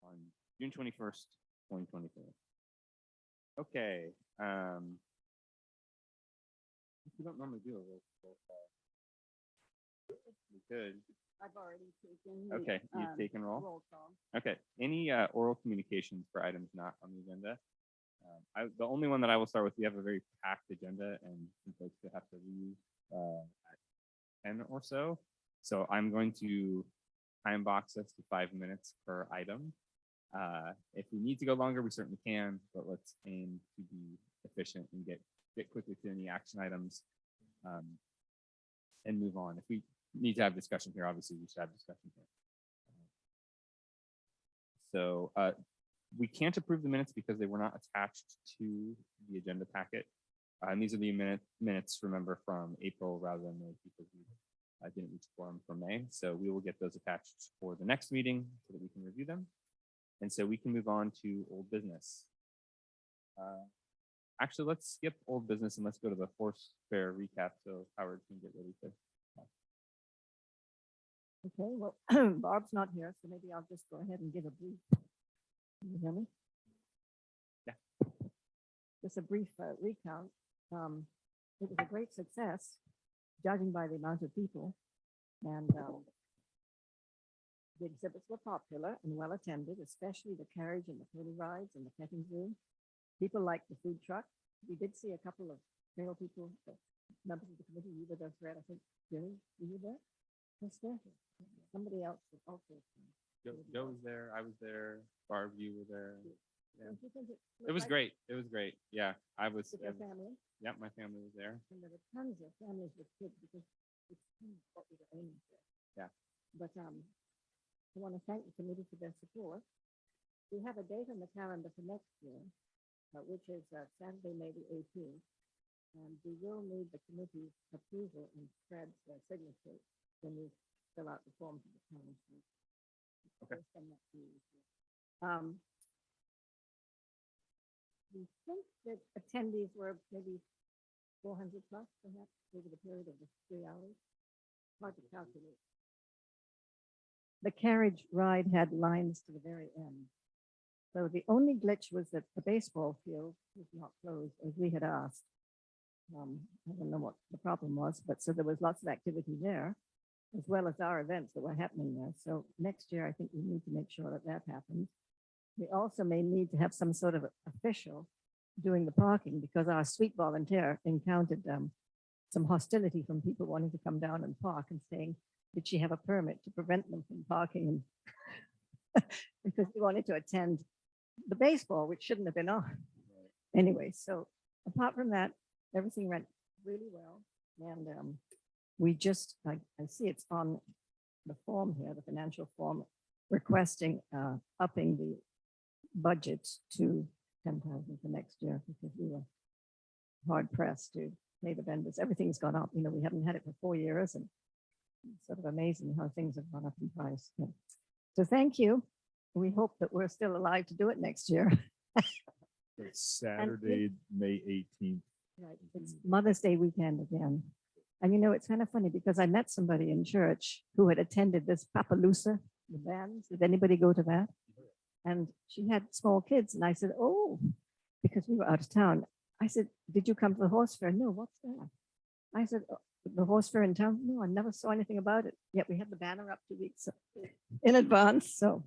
On June 21st, 2024. Okay. We don't normally do a roll call. We could. I've already taken. Okay, you've taken roll. Roll call. Okay. Any oral communications for items not on the agenda? The only one that I will start with, we have a very packed agenda and some folks that have to leave at 10 or so. So I'm going to time box us to 5 minutes per item. If we need to go longer, we certainly can, but let's aim to be efficient and get quickly to any action items and move on. If we need to have discussion here, obviously we should have discussion here. So we can't approve the minutes because they were not attached to the agenda packet. And these are the minutes, remember, from April rather than May because we didn't reach quorum for May. So we will get those attached for the next meeting so that we can review them. And so we can move on to old business. Actually, let's skip old business and let's go to the horse fair recap so Howard can get ready to. Okay, well, Barb's not here, so maybe I'll just go ahead and give a brief. Can you hear me? Yeah. Just a brief recount. It was a great success, judging by the amount of people. And the exhibits were popular and well attended, especially the carriage and the pony rides and the petting zoo. People liked the food truck. We did see a couple of trail people, members of the committee. You were there, Fred, I think. Jerry, were you there? Yes, there. Somebody else was also. Joe was there. I was there. Barb, you were there. Yeah. It was like great. It was great. Yeah, I was. with your family? Yeah, my family was there. And there were tons of families with kids because it's kind of what we were aiming for. Yeah. But I want to thank the committee for their support. We have a date on the calendar for next year, which is Saturday, May the 18th. And we will need the committee's approval and Fred's signature when we fill out the form for the town. Okay. We think that attendees were maybe 400 plus, perhaps, over the period of the 3 hours. Hard to calculate. The carriage ride had lines to the very end. So the only glitch was that the baseball field was not closed as we had asked. I don't know what the problem was, but so there was lots of activity there, as well as our events that were happening there. So next year, I think we need to make sure that that happens. We also may need to have some sort of official doing the parking because our sweet volunteer encountered some hostility from people wanting to come down and park and saying, did she have a permit to prevent them from parking? Because they wanted to attend the baseball, which shouldn't have been on. Anyway, so apart from that, everything went really well. And we just, I see it's on the form here, the financial form, requesting upping the budget to 10,000 for next year because we were hard pressed to pay the vendors. Everything's gone up. You know, we haven't had it for 4 years, and it's sort of amazing how things have gone up in price. Yeah. So thank you. We hope that we're still alive to do it next year. It's Saturday, May 18th. Right. It's Mother's Day weekend again. And you know, it's kind of funny because I met somebody in church who had attended this Papaloosa, the bands. Did anybody go to that? And she had small kids. And I said, oh, because we were out of town. I said, did you come to the horse fair? No, what's that? I said, oh, the horse fair in town? No, I never saw anything about it. Yet we had the banner up 2 weeks in advance. So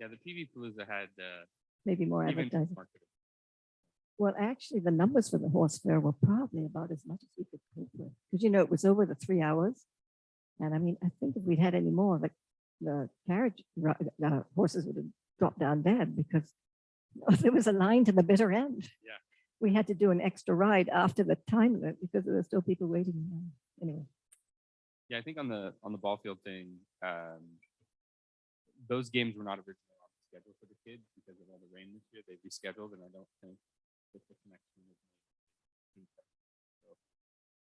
Yeah, the PV Palooza had maybe more even advertising. marketed. Well, actually, the numbers for the horse fair were probably about as much as we could cope with. Because, you know, it was over the 3 hours. And I mean, I think if we'd had any more, the carriage horses would have dropped down dead because there was a line to the bitter end. Yeah. We had to do an extra ride after the time limit because there were still people waiting. Anyway. Yeah, I think on the ball field thing, those games were not originally on the schedule for the kids because of all the rain this year. They rescheduled, and I don't think that the connection was made. So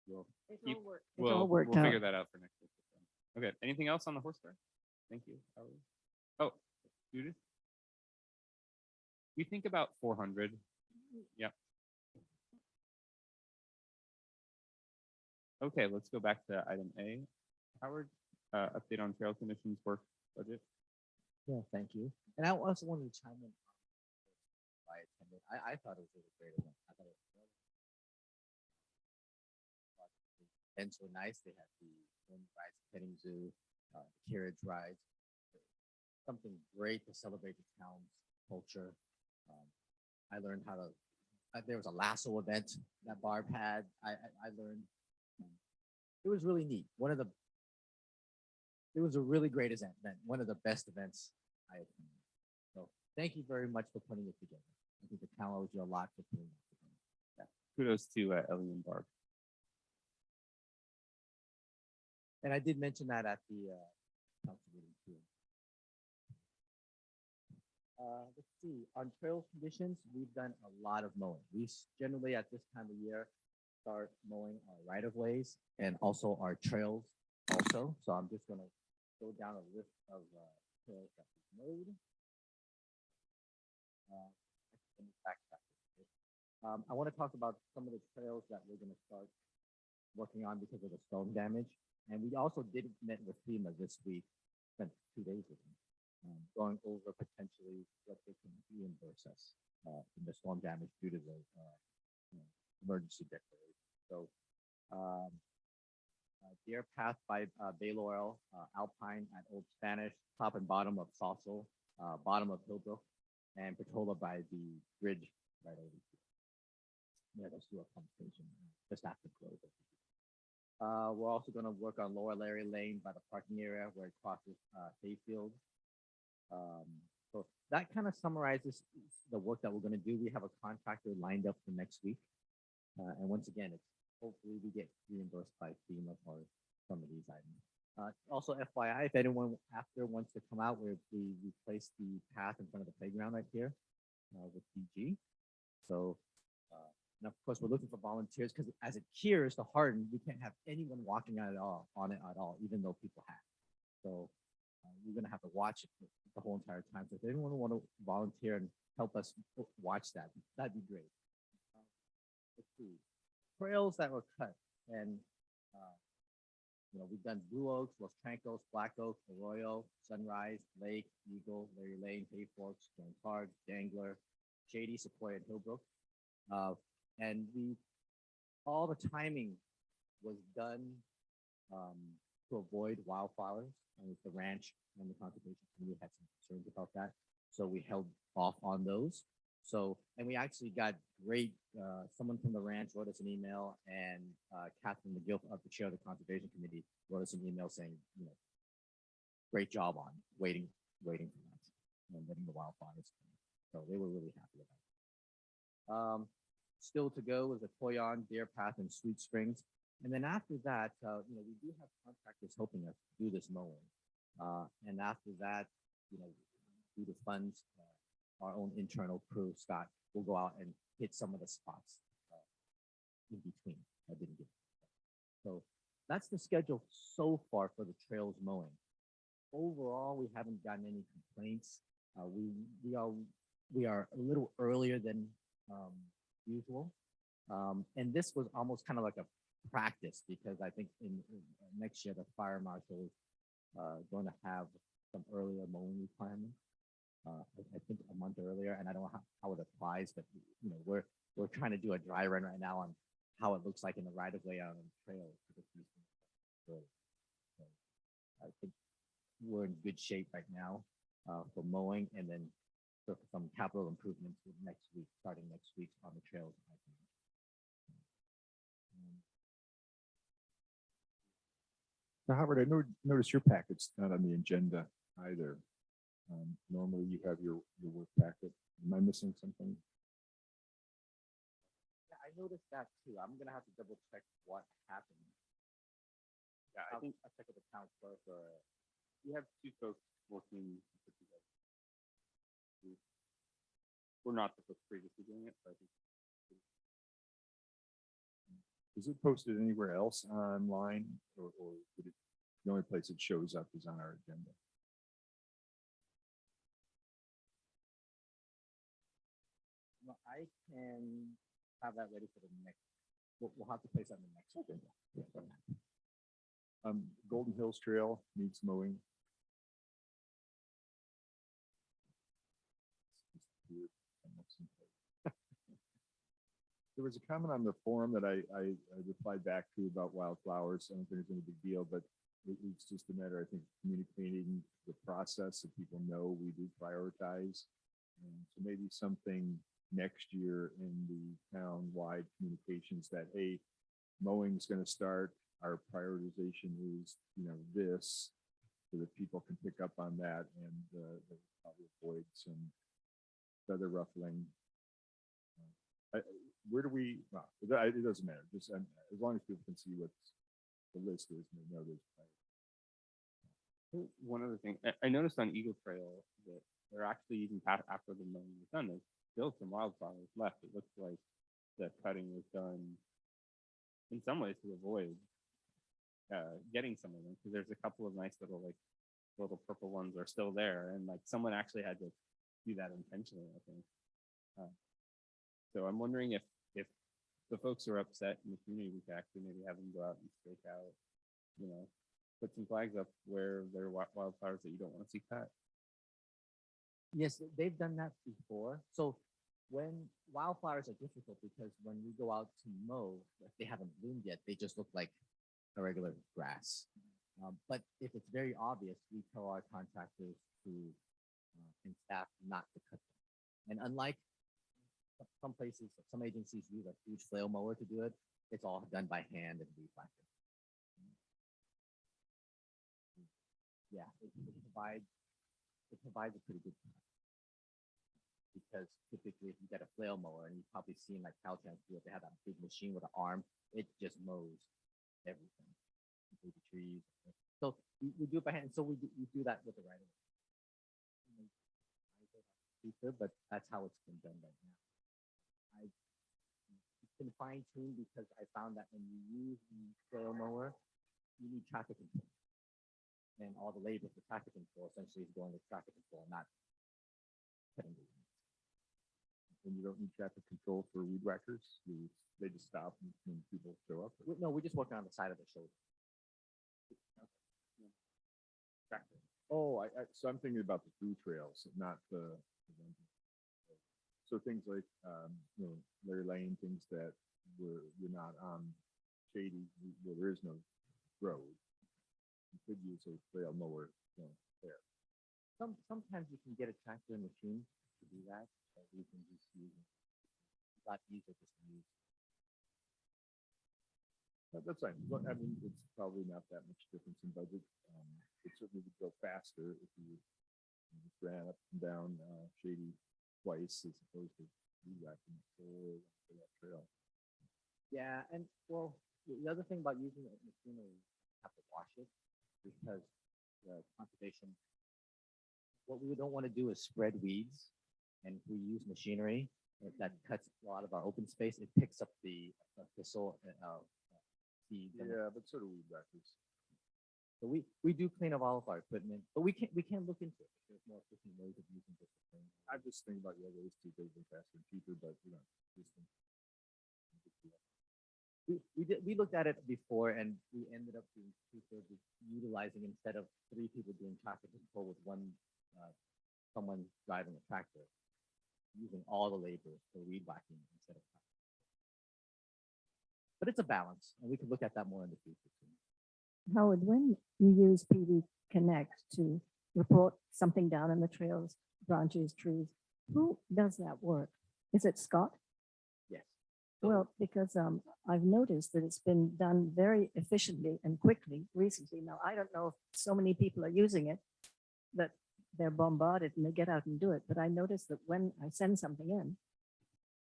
we'll It keep, all worked. we'll It all worked we'll out. figure that out for next week. Okay. Anything else on the horse fair? Thank you. Howard. Oh, Judith? You think about 400. Yep. Okay, let's go back to item A. Howard, update on Trail Commission's work budget. Yeah, thank you. And I also wanted to chime in. I attended. I thought it was a really great event. I thought it was really and so nice. They had the wind rides, petting zoo, the carriage rides, something great to celebrate the town's culture. I learned how to. There was a lasso event that Barb had. I learned. It was really neat. It was a really great event. One of the best events I attended. So thank you very much for putting it together. I think the town owes you a lot for putting it together. Kudos to Ellie and Barb. And I did mention that at the council meeting too. Let's see, on trail conditions, we've done a lot of mowing. Generally at this time of year start mowing our right of ways and also our trails also. So I'm just gonna go down a list of trails that we mowed. Let me backtrack a bit. I want to talk about some of the trails that we're going to start working on because of the storm damage. And we also met with FEMA this week, spent 2 days with them, going over potentially what they can reimburse us in the storm damage due to the emergency declaration. So Deer Path by Bay Laurel, Alpine at Old Spanish, top and bottom of Fossil, bottom of Hillbrook, and Patola by the bridge right over here. Yeah, let's do a pump station just after Clover. We're also going to work on Lower Larry Lane by the parking area where it crosses Hayfield. So that kind of summarizes the work that we're going to do. We have a contractor lined up for next week. And once again, it's hopefully we get reimbursed by FEMA for some of these items. Also, FYI, if anyone after wants to come out, we replaced the path in front of the playground right here with DG. So, and of course, we're looking for volunteers because as it cures to harden, we can't have anyone walking on it at all, even though people have. So we're going to have to watch it the whole entire time. So if anyone want to volunteer and help us watch that, that'd be great. Let's see. Trails that were cut and we've done Blue Oaks, Los Trancos, Black Oak, Arroyo, Sunrise, Lake, Eagle, Larry Lane, Hayforks, Jones Park, Dangler, Shady, Sequoia, and Hillbrook. And all the timing was done to avoid wildfires. And the ranch and the conservation committee had some concerns about that. So we held off on those. So, and we actually got great, someone from the ranch wrote us an email and Catherine McGill, the chair of the conservation committee, wrote us an email saying, great job on waiting for that and letting the wildfires come. So they were really happy about it. Still to go was a Toyon, Deer Path, and Sweet Springs. And then after that, we do have contractors helping us do this mowing. And after that, due to funds, our own internal crew, Scott, will go out and hit some of the spots in between. I didn't get so that's the schedule so far for the trails mowing. Overall, we haven't gotten any complaints. We are a little earlier than usual, and this was almost kind of like a practice because I think in next year the fire marshal is going to have some earlier mowing requirements. I think a month earlier, and I don't know how it applies, but we're trying to do a dry run right now on how it looks like in the right of way out on the trail. So I think we're in good shape right now for mowing, and then some capital improvements next week, starting next week on the trails. Now, Howard, I noticed your packet's not on the agenda either. Normally you have your work packet. Am I missing something? Yeah, I noticed that too. I'm gonna have to double check what happened. Yeah, I think I'll check with the town clerk or we have two folks working with you guys. We're not the folks previously doing it, but I think Is it posted anywhere else online or would it, the only place it shows up is on our agenda? No, I can have that ready for the next, we'll have to place that in the next. Golden Hills Trail needs mowing. There was a comment on the forum that I replied back to about wildflowers. I don't think it's any big deal, but it's just a matter, I think, communicating the process so people know we do prioritize. And so maybe something next year in the town-wide communications that, hey, mowing's going to start. Our prioritization is, this, so that people can pick up on that and they'll probably avoid some feather ruffling. Where do we, well, it doesn't matter, just as long as people can see what the list is and they know there's. One other thing, I noticed on Eagle Trail that they're actually even after the mowing was done, there's still some wildflowers left. It looks like the cutting was done in some ways to avoid getting some of them, because there's a couple of nice little purple ones are still there, and like someone actually had to do that intentionally, I think. So I'm wondering if the folks who are upset in the community, we could actually maybe have them go out and stake out, put some flags up where there are wildflowers that you don't want to see cut. Yes, they've done that before. So when wildflowers are difficult, because when we go out to mow, if they haven't bloomed yet, they just look like a regular grass. But if it's very obvious, we tell our contractors to and staff not to cut them. And unlike some places, some agencies use a huge flail mower to do it, it's all done by hand and weed whacker. Yeah, it provides a pretty good time. Because typically, if you get a flail mower, and you've probably seen like Caltrans do it, they have that big machine with an arm, it just mows everything, including trees. So we do it by hand. So we do that with the right of way. But that's how it's been done right now. It's been fine-tuned because I found that when you use the flail mower, you need traffic control. And all the labor for traffic control essentially is going to traffic control, not cutting the weeds. And you don't need traffic control for weed whackers. They just stop when people show up. No, we're just working on the side of the shoulder. Tractor. Oh, so I'm thinking about the through trails, not the. So things like, Larry Lane, things that you're not on shady, where there is no road. You could use a trail mower, there. Sometimes you can get a tractor machine to do that, but we can just use it. It's a lot easier just to use. That's fine. Look, I mean, it's probably not that much difference in budget. It certainly would go faster if you just ran up and down shady twice as opposed to rewhacking for that trail. Yeah, and well, the other thing about using a machine is you have to wash it because the conservation. What we don't want to do is spread weeds, and if we use machinery that cuts a lot of our open space, it picks up the thistle seeds. Yeah, but so do weed whackers. So we do clean up all of our equipment, but we can look into it. There's more efficient ways of using this thing. I'm just thinking about ways to make them faster and cheaper, but just we looked at it before, and we ended up being cheaper utilizing, instead of 3 people doing traffic control with someone driving a tractor, using all the labor for weed whacking instead of traffic. But it's a balance, and we could look at that more in the future too. Howard, when you use PV Connect to report something down in the trails, branches, trees, who does that work? Is it Scott? Yes. Well, because I've noticed that it's been done very efficiently and quickly recently. Now, I don't know if so many people are using it that they're bombarded and they get out and do it. But I noticed that when I send something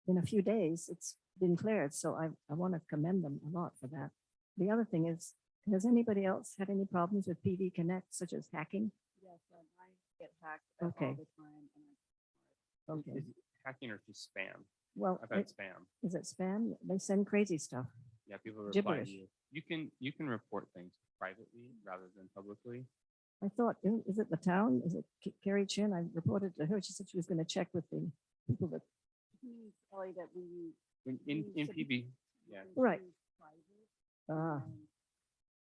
in a few days, it's been cleared. So I want to commend them a lot for that. The other thing is, has anybody else had any problems with PV Connect, such as hacking? Yes, I get hacked Okay. all the time. And Okay. Is it hacking or just spam? Well, I've had spam. is it spam? They send crazy stuff. Yeah, people reply to Gibberish. you. You can report things privately rather than publicly. I thought, is it the town? Is it Carrie Chin? I reported to her. She said she was going to check with the people that means, Ellie, that we. In should PB, yeah, Right. choose private, Ah, and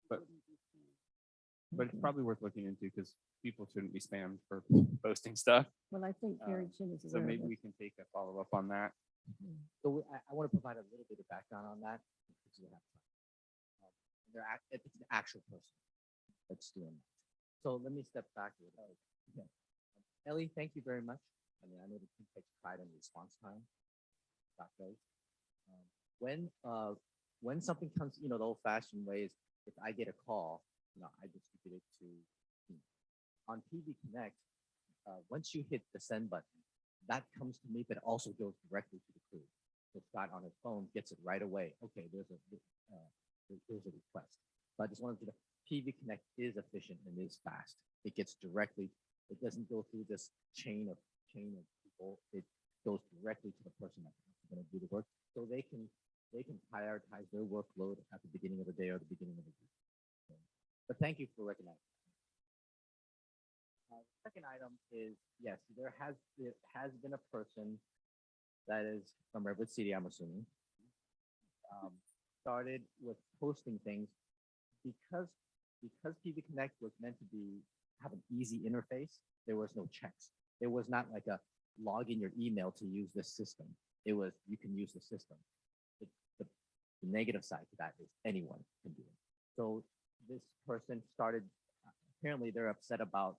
But- wouldn't be spam. but it's okay. probably worth looking into because people shouldn't be spammed for posting stuff. Well, I think Carrie Chin is So aware of maybe it. we can take a follow-up on that. So I want to provide a little bit of background on that. Because we have time. It's an actual person that's doing that. So let me step back a little bit. Okay. Ellie, thank you very much. I mean, I know the team takes pride in response time. That goes. When something comes, the old-fashioned way is if I get a call, I distribute it to on PV Connect. Once you hit the send button, that comes to me, but it also goes directly to the crew. So Scott on his phone gets it right away. Okay, there's a request. So I just wanted to know, PV Connect is efficient and is fast. It gets directly. It doesn't go through this chain of people. It goes directly to the person that's going to do the work, so they can prioritize their workload at the beginning of the day or the beginning of the week. So, but thank you for recognizing. Second item is, yes, there has been a person that is from Redwood City, I'm assuming, started with posting things because PV Connect was meant to have an easy interface. There was no checks. There was not like a log in your email to use this system. It was you can use the system. The negative side to that is anyone can do it. So this person started. Apparently, they're upset about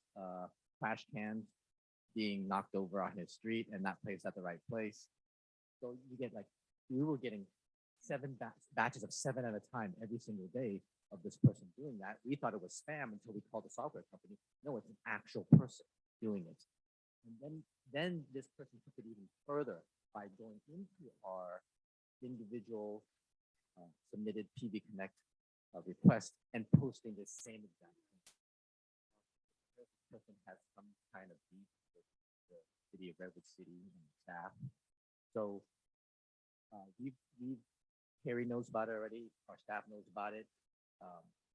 trash cans being knocked over on his street and not placed at the right place. So you get we were getting 7 batches of 7 at a time every single day of this person doing that. We thought it was spam until we called the software company. No, it's an actual person doing it. And then this person took it even further by going into our individual submitted PV Connect request and posting the same exact thing. This person has some kind of beef with the city of Redwood City and staff. So Carrie knows about it already. Our staff knows about it.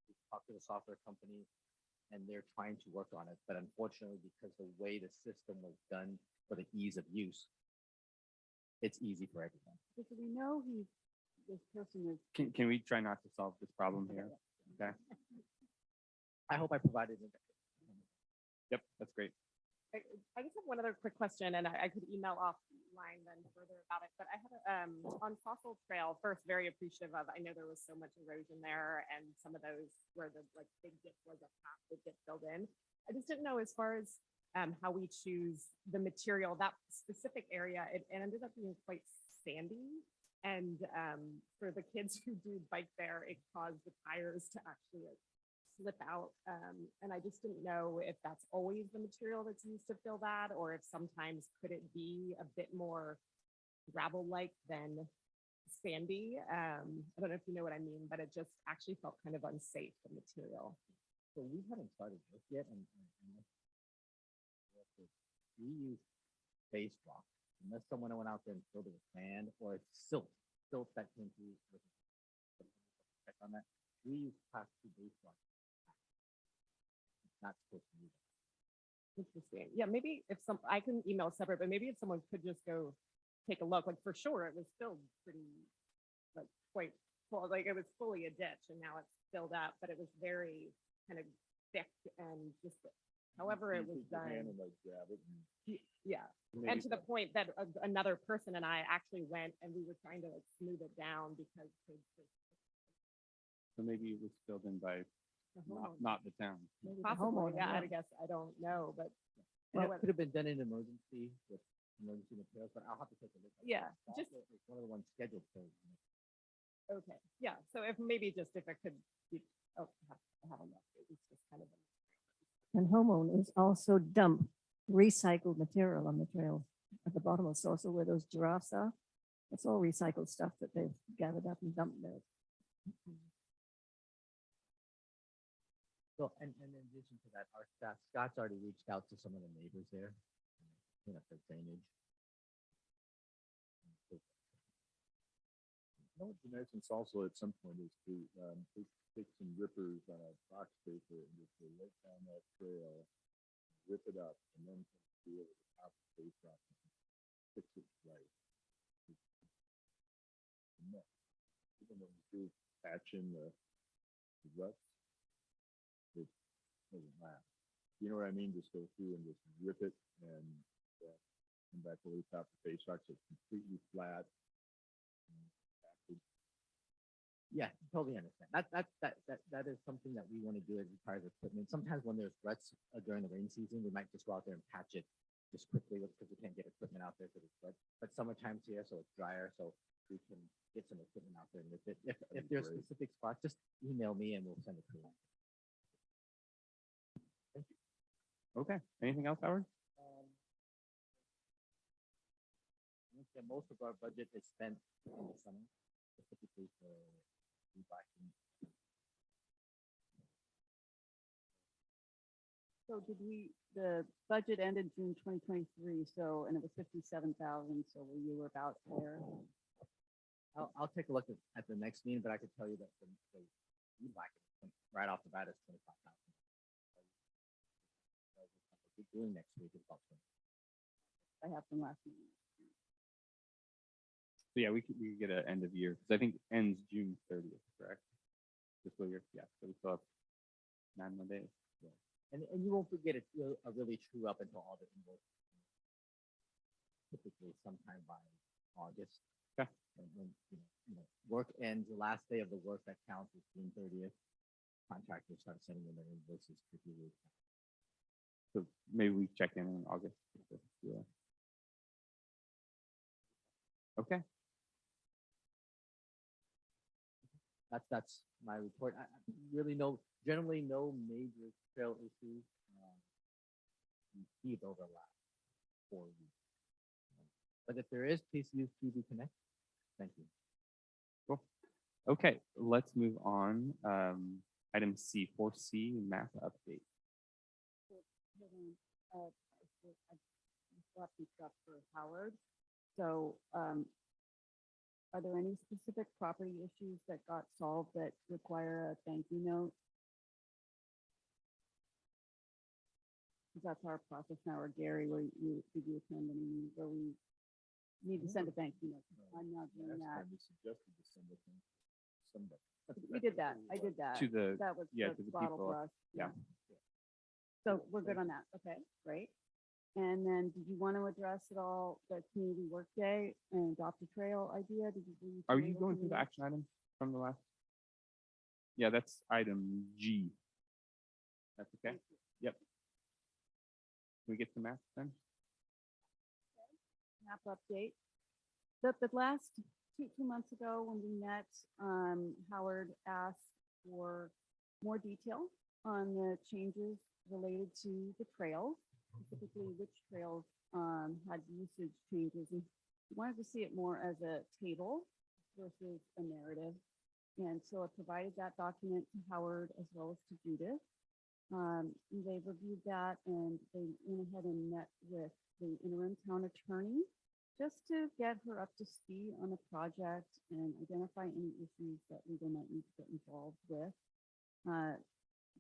We talked to the software company, and they're trying to work on it. But unfortunately, because the way the system was done for the ease of use, it's easy for everyone. So do we know this person is. Can we try not to solve this problem here? Okay. I hope I provided it. Yep, that's great. I just have one other quick question, and I could email offline then further about it. But I had on Fossil Trail, first, very appreciative of. I know there was so much erosion there, and some of those where the big dip was a path would get filled in. I just didn't know as far as how we choose the material. That specific area, it ended up being quite sandy, and for the kids who do bike there, it caused the tires to actually slip out. And I just didn't know if that's always the material that's used to fill that, or if sometimes could it be a bit more gravel-like than sandy. I don't know if you know what I mean, but it just actually felt kind of unsafe, the material. So we haven't started this yet, and we use base rock. Unless someone went out there and filled it with sand or it's silt that came through. Check on that. We use class 2 base rock. Not supposed to use it. Interesting. Yeah, maybe if I can email separate, but maybe if someone could just go take a look, for sure, it was filled pretty, quite full, it was fully a ditch and now it's filled up, but it was very kind of thick and just, however it was done. Yeah. And to the point that another person and I actually went and we were trying to smooth it down because So maybe it was filled in by the homeowner. not the town. Maybe the Possibly, homeowner, yeah, I guess, I don't know, but And Well, it could have been done in emergency with emergency materials, but I'll have to take a look. at it. yeah, just, It's one of the ones scheduled for. okay, yeah, so if maybe just if it could be, have a look, it's just kind of. And homeowners also dump recycled material on the trail at the bottom of Saucer where those giraffes are. It's all recycled stuff that they've gathered up and dumped there. So, and in addition to that, our staff, Scott's already reached out to some of the neighbors there, for drainage. You know what'd be nice in Salsa at some point is to take some rippers on a box paper and just go right down that trail, rip it up, and then do it with the top of the face rock and fix it right. mess. Even when you do patch in the ruts, it doesn't last. You know what I mean? Just go through and just rip it and come back over the top of the face rock, so it's completely flat. Yeah, totally understand. That is something that we want to do as requires equipment. Sometimes when there's ruts during the rain season, we might just go out there and patch it just quickly because we can't get equipment out there because it's wet. But summertime's here, so it's drier, so we can get some equipment out there. And if there's Great. specific spots, just email me and we'll send it to you. Okay. Anything else, Howard? I think that most of our budget is spent in the summer, specifically for rebuying. So did the budget ended June 2023, so, and it was 57,000, so you were about there. I'll take a look at the next meeting, but I could tell you that the rebuy right off the bat is 25,000. What we're doing next week is about 20. I have from last meeting. So yeah, we could get an end of year, because I think it ends June 30th, correct? Fiscal year, yeah, so we still have 9 more days. And you won't forget it really true up until all the invoices. Typically sometime by August. Okay. And when, work ends, the last day of the work that counts is June 30th. Contractors start sending in their invoices to do it. So maybe we check in August. Yeah. Okay. That's my report. I really generally no major trail issues. Received over the last 4 weeks. But if there is, please use TV Connect. Thank you. Cool. Okay, let's move on. Item C, 4C, map update. Hold on. I brought these up for Howard. So, are there any specific property issues that got solved that require a thank you note? Because that's our process now, or Gary, where did you attend any meeting where we need to send a thank you note? I'm not doing Last that. time we suggested to send it to somebody. We did that. I did that. To the, That was yeah, the to the bottle people, brush. yeah. So we're good on that. Okay, great. And then did you want to address at all the community work day and adopt a trail idea? Did you? are you going through the action items from the last? Yeah, that's item G. That's okay? Yep. Can we get the map then? Map update. The last two months ago when we met, Howard asked for more detail on the changes related to the trails, specifically which trails had usage changes. And he wanted to see it more as a table versus a narrative. And so I provided that document to Howard as well as to Judith. They reviewed that and they went ahead and met with the interim town attorney just to get her up to speed on the project and identify any issues that legal might need to get involved with.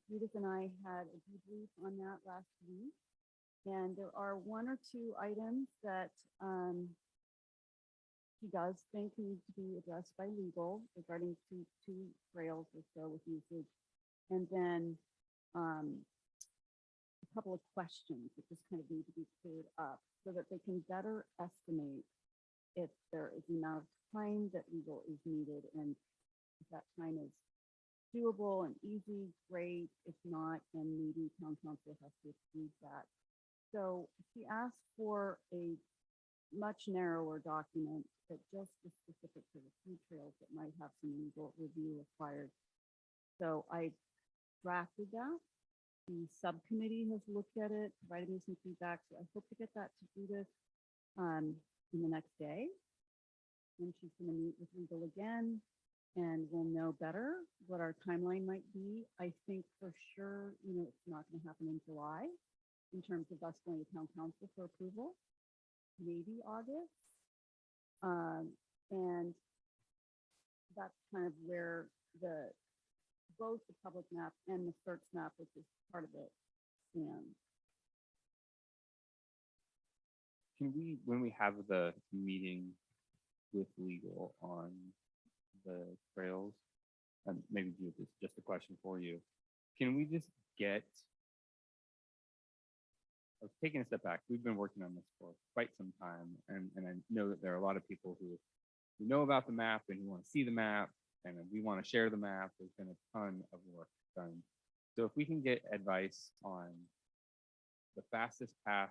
Judith and I had a debrief on that last week, and there are 1 or 2 items that she does think need to be addressed by legal regarding two trails or so with usage. And then a couple of questions that just kind of need to be cleared up so that they can better estimate if there is the amount of time that legal is needed and if that time is doable and easy, great. If not, then maybe town council has to approve that. So she asked for a much narrower document that just is specific to the few trails that might have some legal review required. So I drafted that. The subcommittee has looked at it, provided me some feedback. So I hope to get that to Judith in the next day. And she's going to meet with legal again and we'll know better what our timeline might be. I think for sure, it's not going to happen in July in terms of us going to town council for approval, maybe August. And that's kind of where both the public map and the search map, which is part of it, and Can we, when we have the meeting with legal on the trails, and maybe just a question for you. Can we just get, taking a step back, we've been working on this for quite some time, and I know that there are a lot of people who know about the map and who want to see the map, and we want to share the map. There's been a ton of work done. So if we can get advice on the fastest path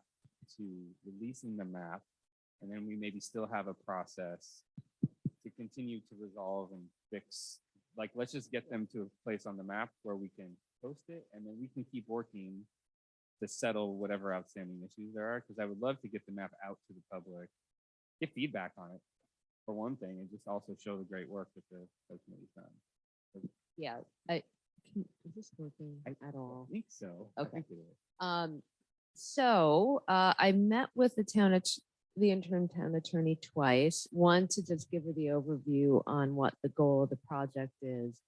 to releasing the map, and then we maybe still have a process to continue to resolve and fix, like, let's just get them to a place on the map where we can post it, and then we can keep working to settle whatever outstanding issues there are, because I would love to get the map out to the public, get feedback on it, for one thing, and just also show the great work that the subcommittee's done. Yeah, is this working at all? I think so. Okay. I think it is. I met with the interim town attorney twice. One, to just give her the overview on what the goal of the project is.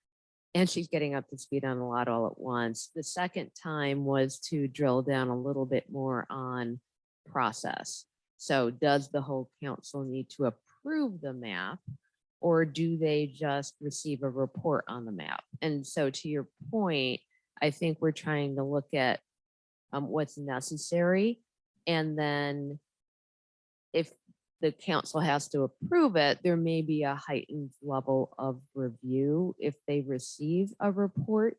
And she's getting up to speed on a lot all at once. The second time was to drill down a little bit more on process. So does the whole council need to approve the map, or do they just receive a report on the map? And so to your point, I think we're trying to look at what's necessary. And then if the council has to approve it, there may be a heightened level of review if they receive a report.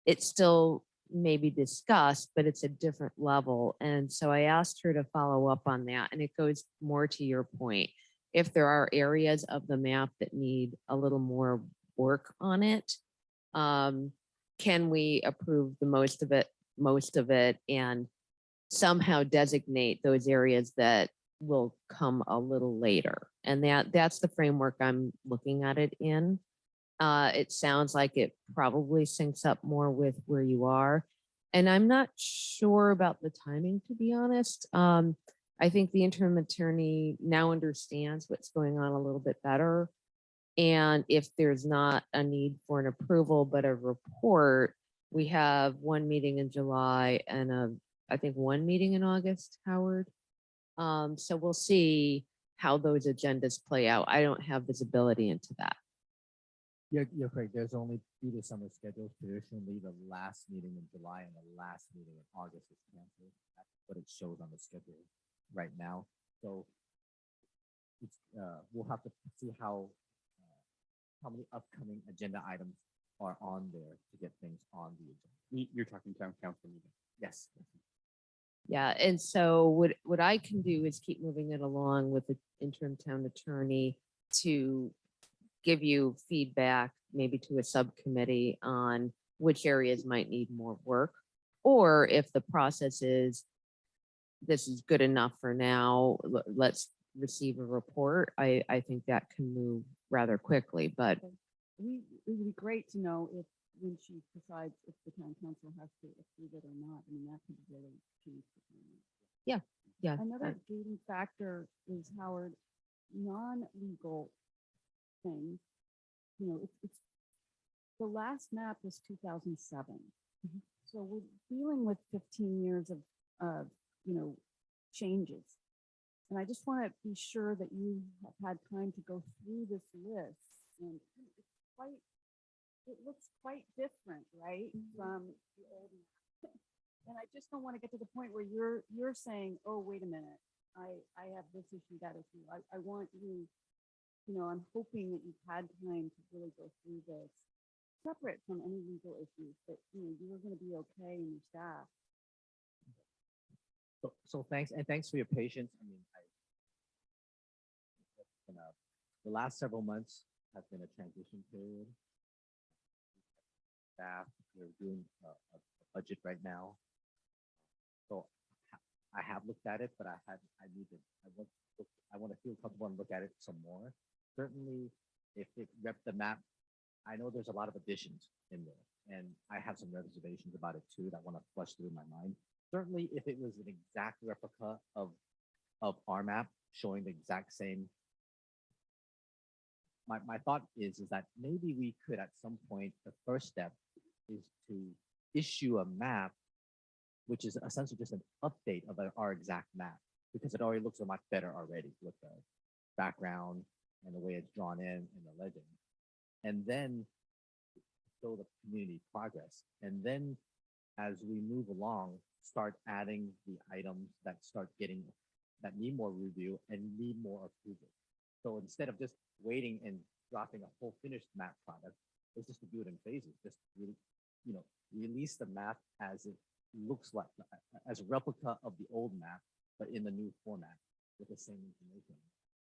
It still may be discussed, but it's a different level. And so I asked her to follow up on that. And it goes more to your point. If there are areas of the map that need a little more work on it, can we approve the most of it, and somehow designate those areas that will come a little later? And that's the framework I'm looking at it in. It sounds like it probably syncs up more with where you are. And I'm not sure about the timing, to be honest. I think the interim attorney now understands what's going on a little bit better. And if there's not a need for an approval, but a report, we have one meeting in July and I think one meeting in August, Howard. So we'll see how those agendas play out. I don't have visibility into that. You're correct. There's only 2 to summer schedules. Traditionally, the last meeting in July and the last meeting in August is canceled. That's what it shows on the schedule right now. So it's, we'll have to see how many upcoming agenda items are on there to get things on the agenda. You're talking town council meeting. Yes. Yeah, and so what I can do is keep moving it along with the interim town attorney to give you feedback, maybe to a subcommittee on which areas might need more work. Or if the process is, this is good enough for now, let's receive a report, I think that can move rather quickly, but It would be great to know if, when she decides if the town council has to approve it or not. I mean, that could really change the timing. yeah. Another gating factor is, Howard, non-legal things. You know, it's the last map was 2007. So we're dealing with 15 years of, you know, changes. And I just want to be sure that you have had time to go through this list, and it looks quite different, right? From the old map. And I just don't want to get to the point where you're saying, oh, wait a minute, I have this issue, that issue. I want you, you know, I'm hoping that you've had time to really go through this, separate from any legal issues, that, you know, you were going to be okay and your staff. So thanks, and thanks for your patience. I mean, the last several months have been a transition period. Staff, we're doing a budget right now. So I have looked at it, but I want to feel comfortable and look at it some more. Certainly, if it rep the map, I know there's a lot of additions in there, and I have some reservations about it too that I want to flush through my mind. Certainly, if it was an exact replica of our map showing the exact same, my thought is that maybe we could, at some point, the first step is to issue a map, which is essentially just an update of our exact map, because it already looks a much better already with the background and the way it's drawn in and the legend. and then show the community progress. And then as we move along, start adding the items that need more review and need more approval. So instead of just waiting and dropping a full finished map product, let's just do it in phases. Just really, release the map as it looks like, as a replica of the old map, but in the new format with the same information.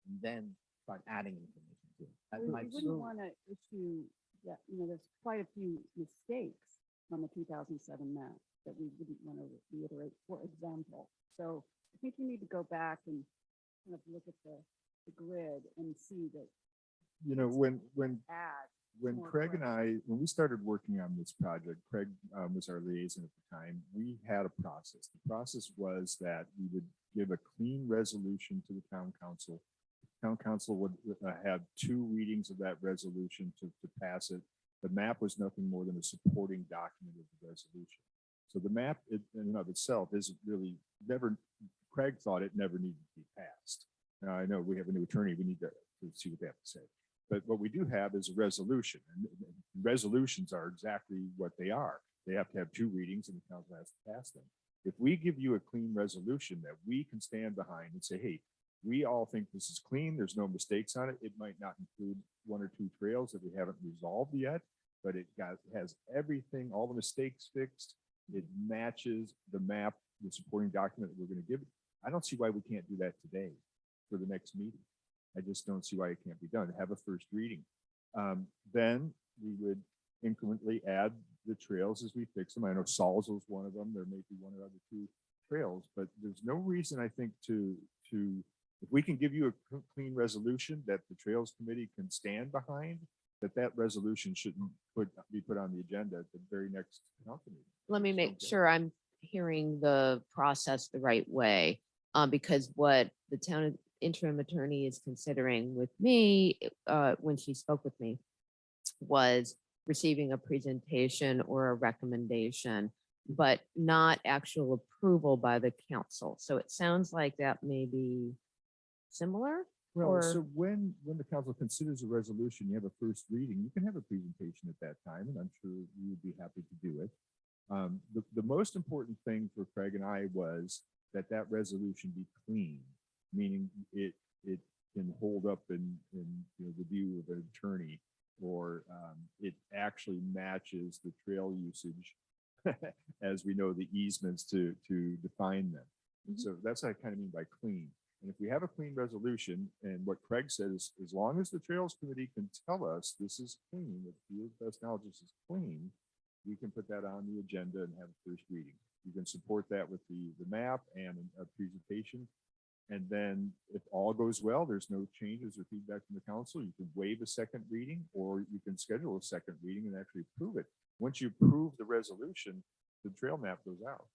And then start adding information to it. That We might wouldn't slow- want to issue that, there's quite a few mistakes on the 2007 map that we wouldn't want to reiterate, for example. So I think you need to go back and kind of look at the grid and see that When add. when more Craig and correct. when we started working on this project, Craig was our liaison at the time. We had a process. The process was that we would give a clean resolution to the town council. Town council would have 2 readings of that resolution to pass it. The map was nothing more than a supporting document of the resolution. So the map in and of itself isn't really Craig thought it never needed to be passed. Now I know we have a new attorney. We need to see what they have to say. But what we do have is a resolution, and resolutions are exactly what they are. They have to have 2 readings and the council has to pass them. If we give you a clean resolution that we can stand behind and say, hey, we all think this is clean, there's no mistakes on it. It might not include 1 or 2 trails that we haven't resolved yet, but it has everything, all the mistakes fixed. It matches the map, the supporting document that we're going to give. I don't see why we can't do that today for the next meeting. I just don't see why it can't be done. Have a first reading. Then we would incrementally add the trails as we fix them. I know Saul's was one of them. There may be 1 or other 2 trails, but there's no reason I think to if we can give you a clean resolution that the Trails Committee can stand behind, that resolution shouldn't be put on the agenda at the very next council meeting. Let me Just make don't get it. sure I'm hearing the process the right way. Because what the town interim attorney is considering with me, when she spoke with me, was receiving a presentation or a recommendation, but not actual approval by the council. So it sounds like that may be similar. Well, or- so when the council considers a resolution, you have a first reading, you can have a presentation at that time, and I'm sure you would be happy to do it. The most important thing for Craig and I was that resolution be clean, meaning it can hold up in the view of an attorney, or it actually matches the trail usage as we know the easements to define them. Mhm. So that's what I kind of mean by clean. And if we have a clean resolution, and what Craig said is, as long as the Trails Committee can tell us this is clean, that the best knowledge this is clean, we can put that on the agenda and have a first reading. You can support that with the map and a presentation. And then if all goes well, there's no changes or feedback from the council, you can waive a second reading, or you can schedule a second reading and actually approve it. Once you approve the resolution, the trail map goes out.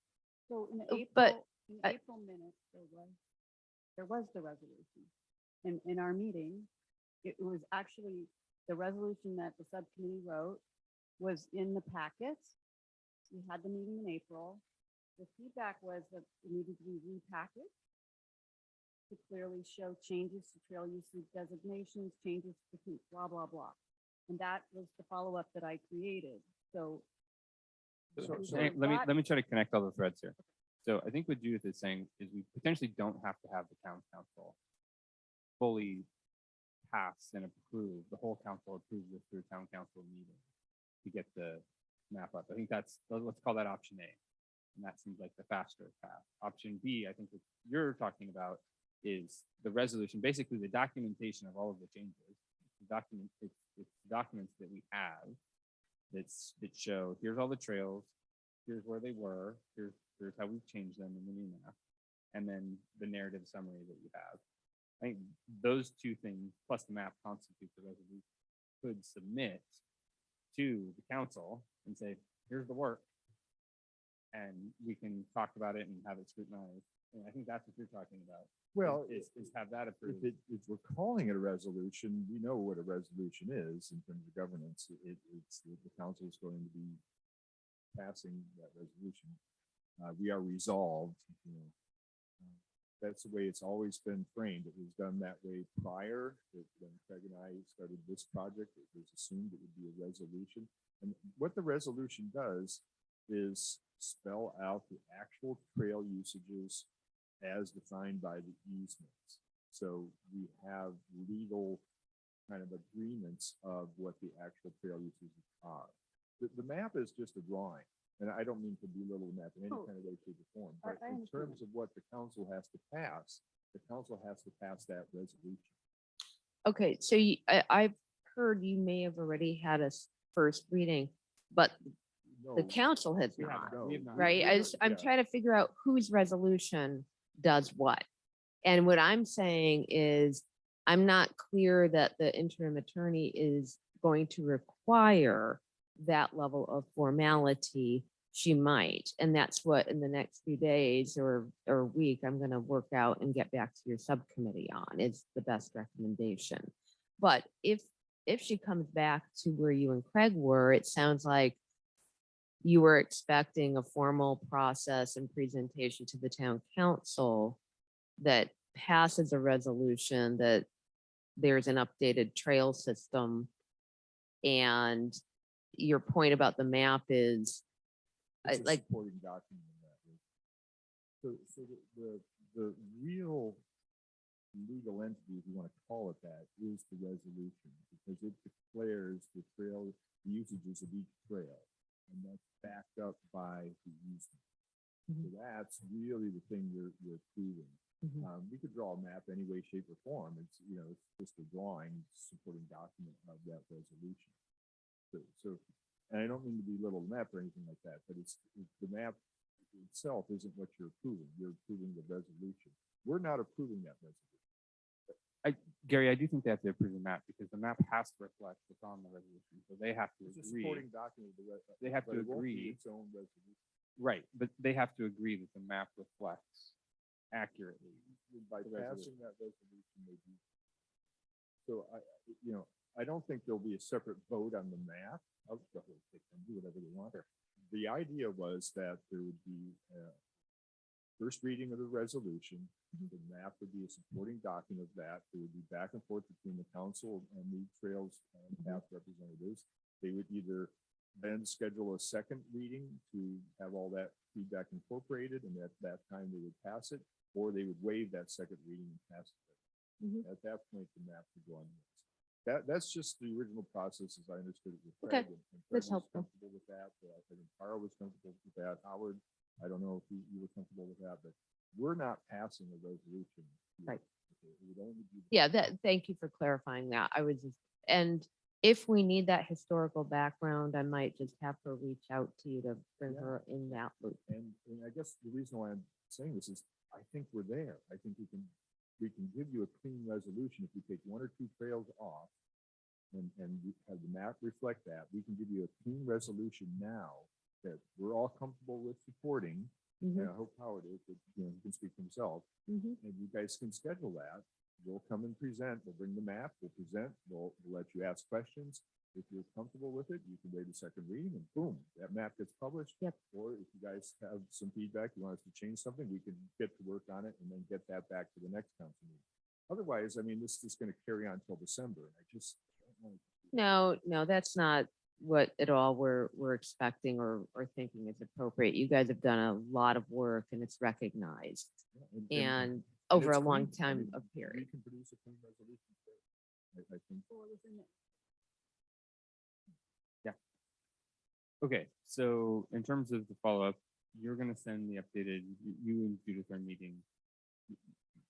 So in the Oh, April, but in I- April minutes, there was the resolution. In our meeting, it was actually the resolution that the subcommittee wrote was in the packets. We had the meeting in April. The feedback was that it needed to be repackaged to clearly show changes to trail usage designations, changes to blah, blah, blah. And that was the follow-up that I created. So Let me try to connect all the threads here. So I think what Judith is saying is we potentially don't have to have the town council fully pass and approve, the whole council approves this through a town council meeting to get the map up. I think let's call that option A. And that seems like the faster path. Option B, I think what you're talking about is the resolution, basically the documentation of all of the changes. It's documents that we have that show, here's all the trails, here's where they were, here's how we've changed them in the new map, and then the narrative summary that you have. I think those 2 things, plus the map, constitute the resolution. Could submit to the council and say, here's the work, and we can talk about it and have it scrutinized. And I think that's what you're talking about. Well, is have that approved. if we're calling it a resolution, we know what a resolution is in terms of governance. It's the council is going to be passing that resolution. We are resolved, that's the way it's always been framed. It was done that way prior, when Craig and I started this project, it was assumed it would be a resolution. And what the resolution does is spell out the actual trail usages as defined by the easements. So we have legal kind of agreements of what the actual trail usages are. The map is just a drawing, and I don't mean to belittle the map in any Oh, kind of way, shape, or form, I but in understand terms of what the council has to pass, the council has to pass that resolution. Okay, so I've heard you may have already had a first reading, but the No, council has We haven't- not, no, we have not. right? I'm yeah. trying to figure out whose resolution does what. And what I'm saying is, I'm not clear that the interim attorney is going to require that level of formality. She might, and that's what in the next few days or week, I'm gonna work out and get back to your subcommittee on, is the best recommendation. But if she comes back to where you and Craig were, it sounds like you were expecting a formal process and presentation to the town council that passes a resolution that there's an updated trail system. And your point about the map is, It's a like, supporting document in that. So the real legal entity, if you want to call it that, is the resolution, because it declares the trail, the usages of each trail, and that's backed up by the easement. So that's really the thing you're proving. Mhm. We could draw a map any way, shape, or form. It's, it's just a drawing, supporting document of that resolution. So, and I don't mean to belittle the map or anything like that, but the map itself isn't what you're approving. You're approving the resolution. We're not approving that resolution. Gary, I do think they have to approve the map because the map has to reflect what's on the resolution. So they have to It's a agree. supporting document of the They have but to it won't be agree. its own resolution. Right, but they have to agree that the map reflects accurately. By The resolution. passing that resolution, they do. So I don't think there'll be a separate vote on the map. I'll go ahead and take them, do whatever they want. The idea was that there would be first reading of the resolution. The map would be a supporting document of that. There would be back and forth between the council and the trails path representatives. They would either then schedule a second reading to have all that feedback incorporated, and at that time they would pass it, or they would waive that second reading and pass it. Mhm. At that point, the map would go on. the list. That's just the original process as I understood it with Okay, Craig. And Craig that's was helpful. comfortable with that. I think Tara was comfortable with that. Howard, I don't know if you were comfortable with that, but we're not passing a resolution. here. Right. Okay, it would only be- Yeah, thank you for clarifying that. And if we need that historical background, I might just have her reach out to you to bring Yeah. her in that loop. And I guess the reason why I'm saying this is I think we're there. I think we can give you a clean resolution if we take one or two trails off and we have the map reflect that. We can give you a clean resolution now that we're all comfortable with supporting. Mhm. And I hope Howard is, but he can speak for himself. Mhm. And you guys can schedule that. We'll come and present. We'll bring the map. We'll present. We'll let you ask questions. If you're comfortable with it, you can wait a second reading and boom, that map gets published. Yep. Or if you guys have some feedback, you want us to change something, we can get to work on it and then get that back to the next council meeting. Otherwise, I mean, this is going to carry on until December. I just don't want to. No, that's not what at all we're expecting or thinking is appropriate. You guys have done a lot of work and it's recognized and over it's a long clean. I time mean, of We period. can produce a clean resolution. I think. Okay, so in terms of the follow-up, you're gonna send the updated, you and Judith are meeting.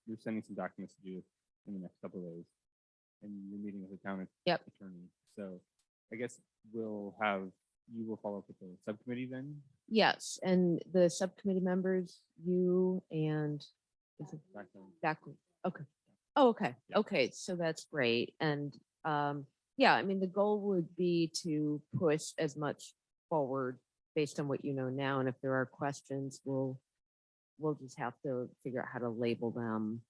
You're sending some documents to Judith in the next couple of days. And you're meeting with the town Yep. attorney. So I guess you will follow up with the subcommittee then? Yes, and the subcommittee members, you and is it Back then? Jacqueline? Okay. Oh, okay. Yeah. Okay, so that's great. And yeah, I mean, the goal would be to push as much forward based on what you know now. And if there are questions, we'll just have to figure out how to label them.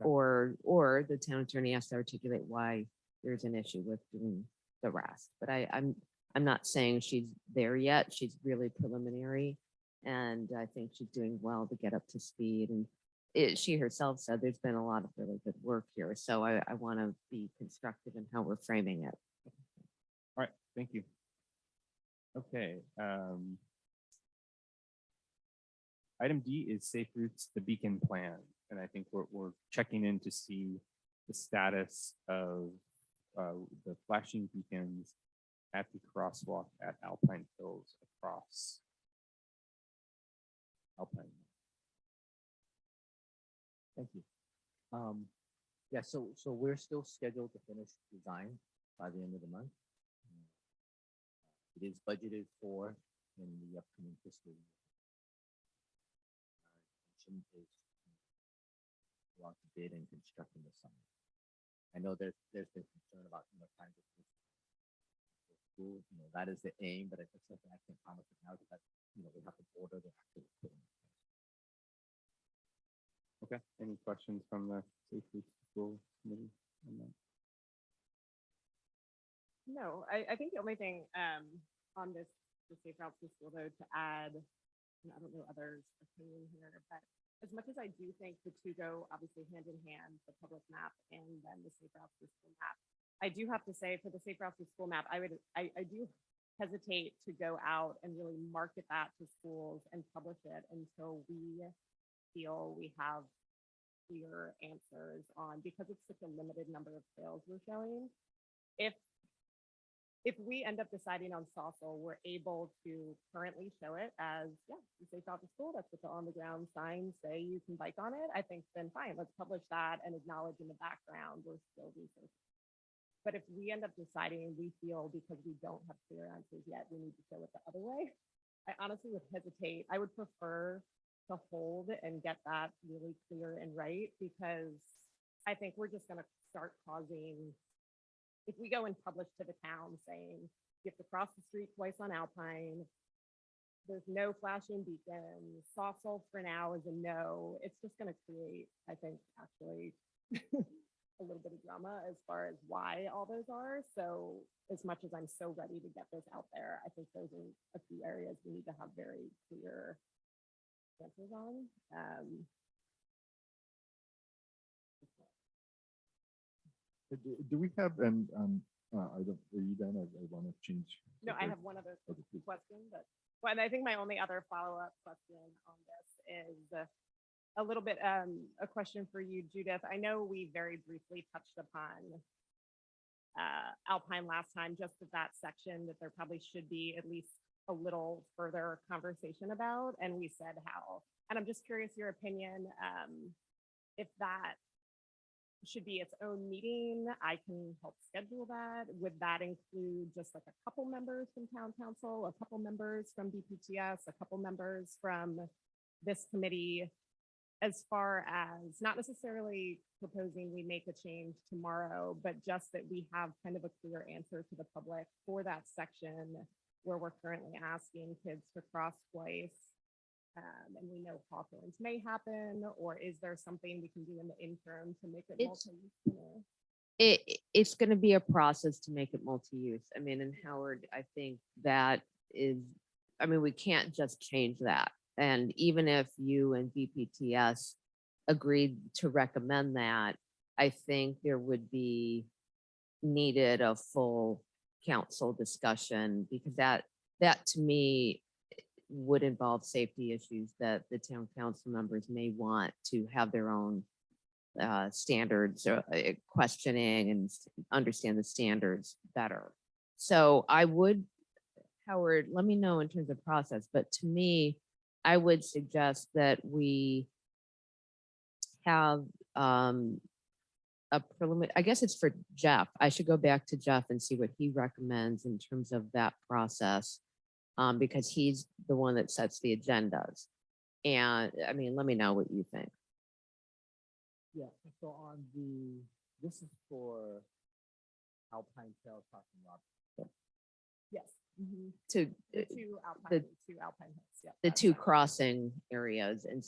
Okay. Or the town attorney has to articulate why there's an issue with doing the rest. But I'm not saying she's there yet. She's really preliminary. And I think she's doing well to get up to speed. And she herself said there's been a lot of really good work here. So I want to be constructive in how we're framing it. All right, thank you. Okay. Item D is Safe Routes, the Beacon Plan. And I think we're checking in to see the status of the flashing beacons at the crosswalk at Alpine Hills across Alpine. Thank you. Yeah, so we're still scheduled to finish design by the end of the month. It is budgeted for in the upcoming fiscal year. Intention is to go out to bid and construct in the summer. I know there's been concern about, trying to school, that is the aim, but it's something I can't promise right now because, we have to order the actual equipment. Okay, any questions from the Safe Routes School Committee on that? No, I think the only thing on this, the Safe Routes to School though, to add, and I don't know others' opinion here, but as much as I do think the two go obviously hand in hand, the public map and then the Safe Routes to School map, I do have to say for the Safe Routes to School map, I do hesitate to go out and really market that to schools and publish it until we feel we have clear answers on, because it's such a limited number of trails we're showing. If we end up deciding on Saucil, we're able to currently show it as, yeah, the Safe Route to School, that's what the on the ground signs say you can bike on it. I think then fine, let's publish that and acknowledge in the background we're still researching. But if we end up deciding we feel because we don't have clear answers yet, we need to show it the other way, I honestly would hesitate. I would prefer to hold and get that really clear and right, because I think we're just going to start causing, if we go and publish to the town saying you have to cross the street twice on Alpine, there's no flashing beacons, Saucil for now is a no, it's just going to create, I think, actually a little bit of drama as far as why all those are. So as much as I'm so ready to get this out there, I think those are a few areas we need to have very clear answers on. Do we have, and I don't, are you done? I want to change. No, I have one other question, but well, and I think my only other follow-up question on this is a little bit a question for you, Judith. I know we very briefly touched upon Alpine last time, just that section that there probably should be at least a little further conversation about, and we said how. And I'm just curious your opinion, if that should be its own meeting. I can help schedule that. Would that include just like a couple members from town council, a couple members from BPTS, a couple members from this committee, as far as not necessarily proposing we make a change tomorrow, but just that we have kind of a clear answer to the public for that section where we're currently asking kids to cross twice. And we know Hawthorns may happen, or is there something we can do in the interim to make it It's- multi-use? It's going to be a process to make it multi-use. I mean, and Howard, I think that is, I mean, we can't just change that. And even if you and BPTS agreed to recommend that, I think there would be needed a full council discussion, because that to me would involve safety issues that the town council members may want to have their own standards or questioning and understand the standards better. So I would, Howard, let me know in terms of process, but to me, I would suggest that we have a preliminary, I guess it's for Jeff. I should go back to Jeff and see what he recommends in terms of that process, because he's the one that sets the agendas. And I mean, let me know what you think. Yeah, so on this is for Alpine Trail Crossing Rob. Yes. To The two Alpine hills. Yeah. the that's two fine. crossing areas and,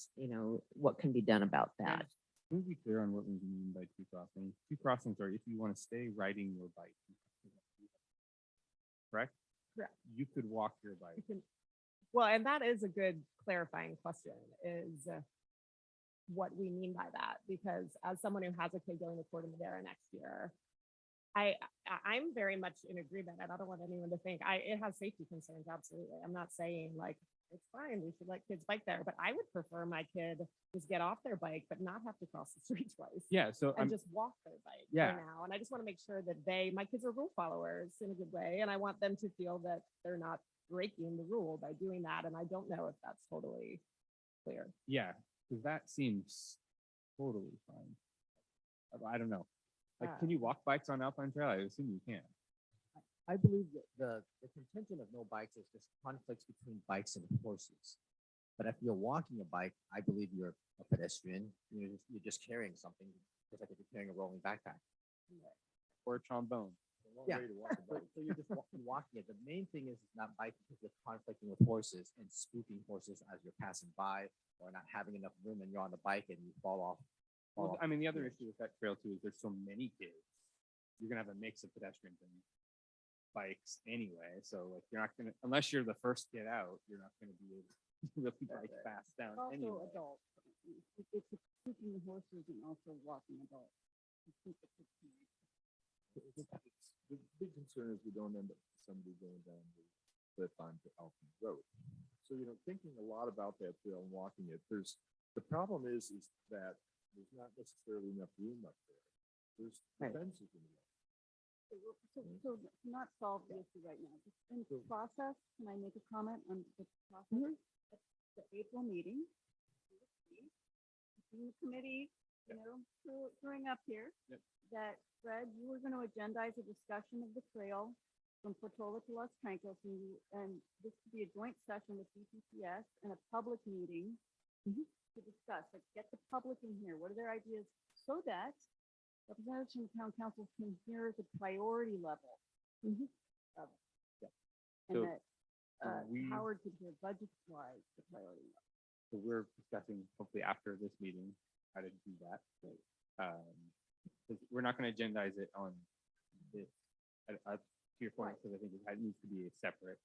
what can be done about that. Can we be clear on what we mean by two crossings? Two crossings are if you want to stay riding your bike. Correct? Correct. You could walk your bike. You can, Well, and that is a good clarifying question is what we mean by that, because as someone who has a kid going to Corte Madera next year, I'm very much in agreement, and I don't want anyone to think it has safety concerns. Absolutely. I'm not saying like it's fine, we should let kids bike there, but I would prefer my kid just get off their bike, but not have to cross the street twice. Yeah, so And I'm, just walk their bike Yeah. for now. And I just want to make sure that my kids are rule followers in a good way. And I want them to feel that they're not breaking the rule by doing that. And I don't know if that's totally clear. yeah, because that seems totally fine. I don't know. Like, can you walk bikes on Alpine Trail? I assume you can. I believe that the contention of no bikes is just conflicts between bikes and horses. But if you're walking a bike, I believe you're a pedestrian. You're just carrying something, just like if you're carrying a rolling backpack. Or a trombone. Yeah. So you're just walking it. The main thing is not biking because you're conflicting with horses and spooking horses as you're passing by, or not having enough room and you're on the bike and you fall off. Well, I mean, the other issue with that trail too is there's so many kids. You're gonna have a mix of pedestrians and bikes anyway. So like you're not gonna, unless you're the first kid out, you're not gonna be able to really bike fast down Also anyway. adults. It's keeping the horses and also walking adults. To keep it contained. The big concern is we don't end up with somebody going down the cliff onto Alpine Road. So, thinking a lot about that trail and walking it, the problem is that there's not necessarily enough room up there. There's Right. fences in the way. So to not solve the issue right now, just in the process, can I make a comment on the process? At the April meeting, the committee, throwing up here, Yep. that Fred, you were going to agendize a discussion of the trail from Portola to Los Trancos, and this could be a joint session with DPCS and a public meeting to discuss, like, get the public in here. What are their ideas? So that representatives from town council can hear the priority level of it. And So- that so we- Howard could hear budget-wise the priority level. So we're discussing hopefully after this meeting how to do that. 'Cause we're not going to agendize it on this. To your point, because I think it needs to be a separate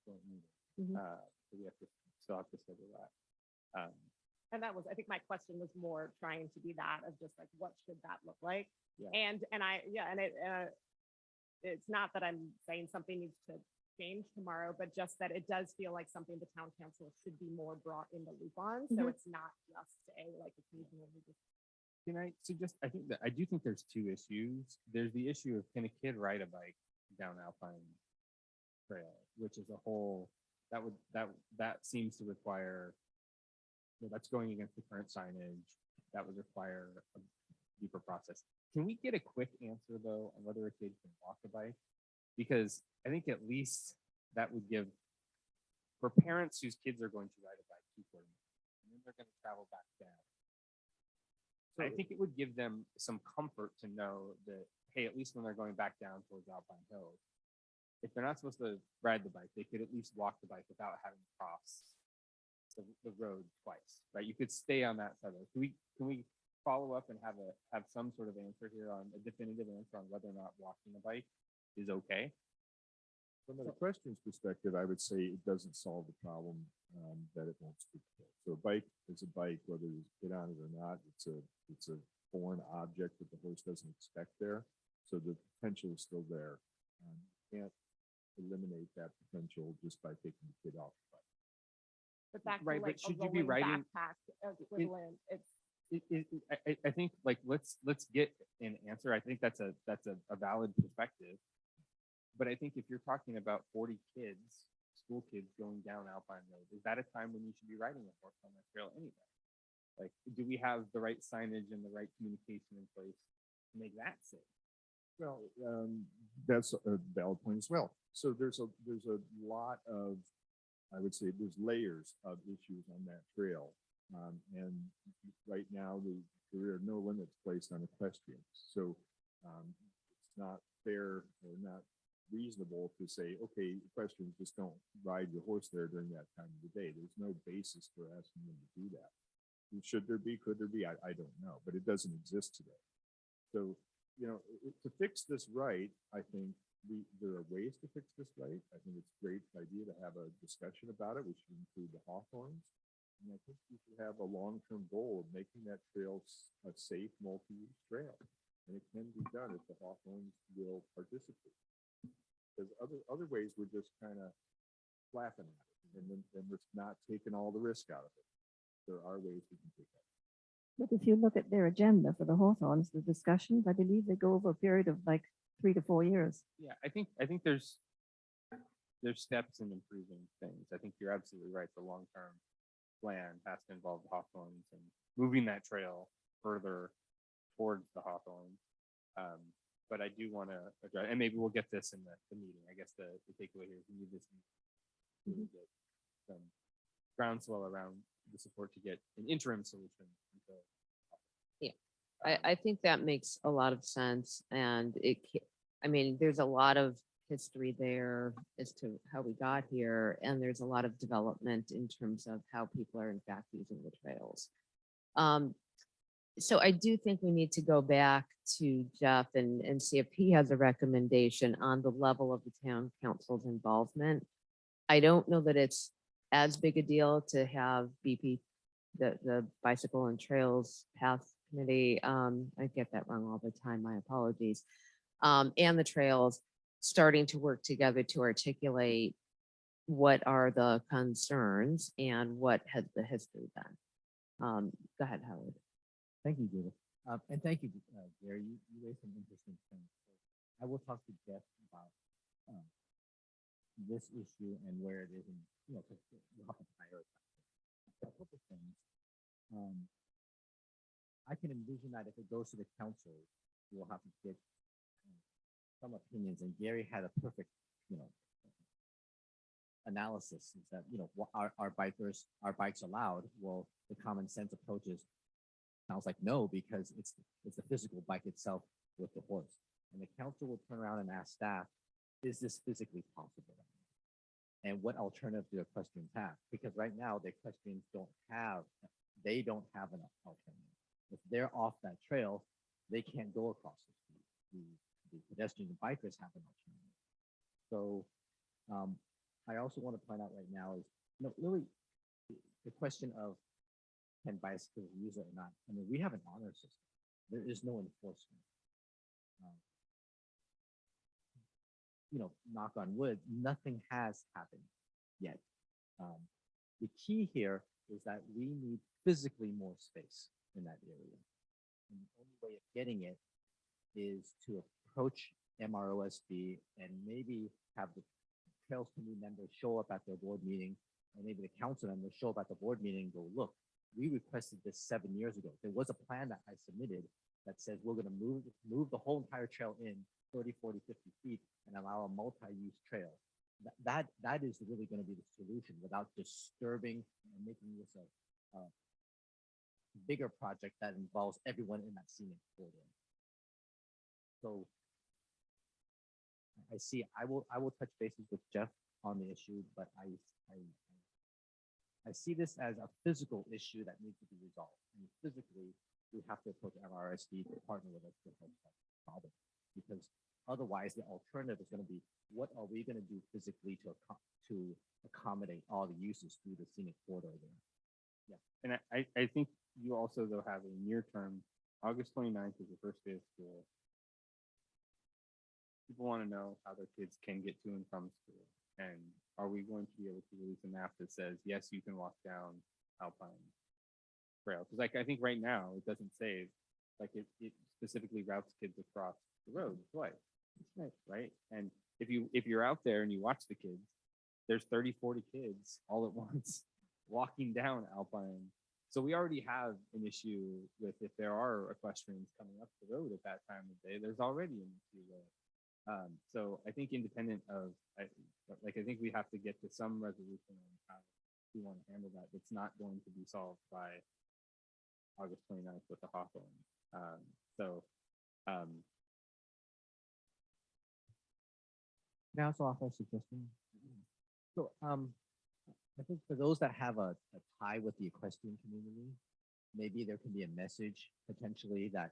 joint meeting. Mhm. So we have to still have to schedule that. And that was, I think my question was more trying to be that of just like, what should that look like? Yeah. And it's not that I'm saying something needs to change tomorrow, but just that it does feel like something the town council should be more brought in the loop on. So Mhm. it's not just like occasionally just. Can I suggest, I think that, I do think there's two issues. There's the issue of can a kid ride a bike down Alpine Trail, which is a whole, that seems to require, that's going against the current signage. That would require a deeper process. Can we get a quick answer though on whether a kid can walk a bike? Because I think at least that would give, for parents whose kids are going to ride a bike to Portland, and then they're going to travel back down. I think it would give them some comfort to know that, hey, at least when they're going back down towards Alpine Hills, if they're not supposed to ride the bike, they could at least walk the bike without having to cross the road twice, right? You could stay on that side. Can we follow up and have some sort of answer here on a definitive answer on whether or not walking a bike is okay? From an equestrian's perspective, I would say it doesn't solve the problem that it won't speak to. So a bike is a bike, whether you get on it or not. It's a foreign object that the horse doesn't expect there. So the potential is still there. You can't eliminate that potential just by taking the kid off the bike. But back to Right, but like a should you be rolling riding- backpack equivalent, I think like let's get an answer. I think that's a valid perspective. But I think if you're talking about 40 kids, school kids going down Alpine Road, is that a time when you should be riding a horse on that trail anyway? Like, do we have the right signage and the right communication in place to make that safe? Well, that's a valid point as well. So there's a lot of, I would say, there's layers of issues on that trail. And right now, there are no limits placed on equestrians. So it's not fair or not reasonable to say, okay, equestrians just don't ride your horse there during that time of the day. There's no basis for asking them to do that. Should there be? Could there be? I don't know, but it doesn't exist today. So, to fix this right, I think there are ways to fix this right. I think it's a great idea to have a discussion about it. We should include the Hawthorns. And I think we should have a long-term goal of making that trail a safe, multi-use trail. And it can be done if the Hawthorns will participate. Because other ways, we're just kind of laughing at it, and then we're not taking all the risk out of it. There are ways we can take that. But if you look at their agenda for the Hawthorns, the discussions, I believe they go over a period of like 3 to 4 years. Yeah, I think there's steps in improving things. I think you're absolutely right. The long-term plan has to involve the Hawthorns and moving that trail further towards the Hawthorns. But I do want to address, and maybe we'll get this in the meeting. I guess the takeaway here is we need this meeting to get some groundswell around the support to get an interim solution. Until I think that makes a lot of sense, and I mean, there's a lot of history there as to how we got here, and there's a lot of development in terms of how people are in fact using the trails. So I do think we need to go back to Jeff and see if he has a recommendation on the level of the town council's involvement. I don't know that it's as big a deal to have BP, the Bicycle and Trails Path Committee, I get that wrong all the time, my apologies, and the trails starting to work together to articulate what are the concerns and what has the history been. Go ahead, Howard. Thank you, Judith. And thank you, Gary. You raised some interesting things. I will talk to Jeff about this issue and where it is, and we'll have to prioritize a couple things. I can envision that if it goes to the council, we'll have to get some opinions. And Gary had a perfect, analysis. Is that what are bikes allowed? Well, the common sense approach is sounds like no, because it's the physical bike itself with the horse. And the council will turn around and ask staff, is this physically possible? And what alternative do equestrians have? Because right now the equestrians don't have an alternative. If they're off that trail, they can't go across the street. The pedestrians and bikers have an alternative. So I also want to point out right now is, really the question of can bicycles use it or not? I mean, we have an honor system. There is no enforcement. Knock on wood, nothing has happened yet. The key here is that we need physically more space in that area. And the only way of getting it is to approach MROSB and maybe have the Trails Committee members show up at their board meeting, and maybe the council members show up at the board meeting and go, look, we requested this 7 years ago. There was a plan that I submitted that says we're going to move the whole entire trail in 30, 40, 50 feet and allow a multi-use trail. That is really going to be the solution without disturbing and making this a bigger project that involves everyone in that scenic corridor. So I will touch bases with Jeff on the issue, but I see this as a physical issue that needs to be resolved. And physically, we have to approach MRSD to partner with us to help that problem. Because otherwise, the alternative is going to be, what are we going to do physically to accommodate all the uses through the scenic corridor there? Yeah, and I think you also, though, have a near term, August 29th is the first day of school. People want to know how their kids can get to and from school. And are we going to be able to release a map that says, yes, you can walk down Alpine Trail? Because I think right now it doesn't say, it specifically routes kids across the road twice. Right. And if you're out there and you watch the kids, there's 30, 40 kids all at once walking down Alpine. So we already have an issue with, if there are equestrians coming up the road at that time of day, there's already an issue there. So I think independent of, I think we have to get to some resolution on how we want to handle that. It's not going to be solved by August 29th with the Hawthorne. Can I also offer a suggestion? So I think for those that have a tie with the equestrian community, maybe there can be a message potentially that,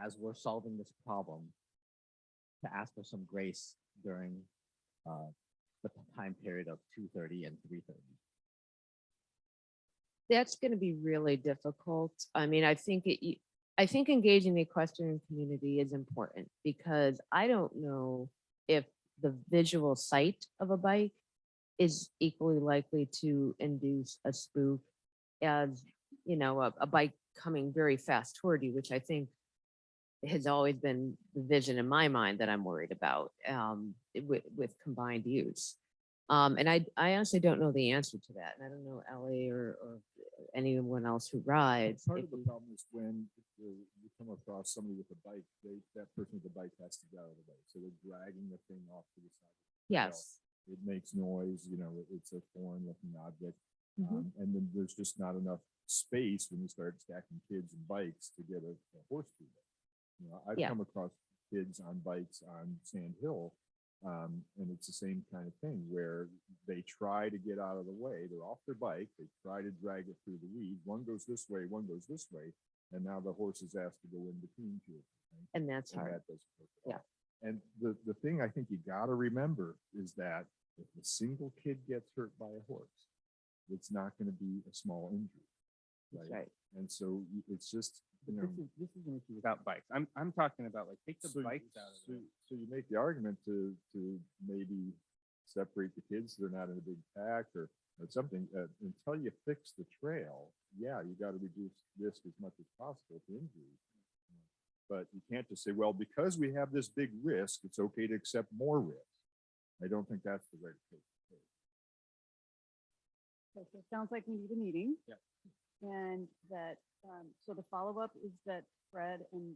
as we're solving this problem, to ask for some grace during the time period of 2:30 and 3:30. That's going to be really difficult. I mean, I think engaging the equestrian community is important because I don't know if the visual sight of a bike is equally likely to induce a spook as, you know, a bike coming very fast toward you, which I think has always been the vision in my mind that I'm worried about with combined use. And I honestly don't know the answer to that. And I don't know Ellie or anyone else who rides. Part if of the we- problem is when you come across somebody with a bike, that person with the bike has to get out of the way. So they're dragging the thing off to the side. Yes. It makes noise, you know, it's a foreign looking object. Mhm. And then there's just not enough space when you start stacking kids and bikes to get a horse through there. You know, I've Yeah. come across kids on bikes on Sand Hill. And it's the same kind of thing where they try to get out of the way. They're off their bike. They try to drag it through the weeds. One goes this way, one goes this way. And now the horse is asked to go in between two of them. And that's And hard. that doesn't work at Yeah. all. And the thing I think you gotta remember is that if a single kid gets hurt by a horse, it's not gonna be a small injury. That's right. And so it's just, you know. This is an issue without bikes. I'm talking about like take the So, bikes out of so, it. so you make the argument to maybe separate the kids, so they're not in a big pack or something, until you fix the trail. Yeah, you gotta reduce risk as much as possible to injury. But you can't just say, well, because we have this big risk, it's okay to accept more risk. I don't think that's the right approach. Okay, so it sounds like we need a meeting. Yep. And that, so the follow-up is that Fred and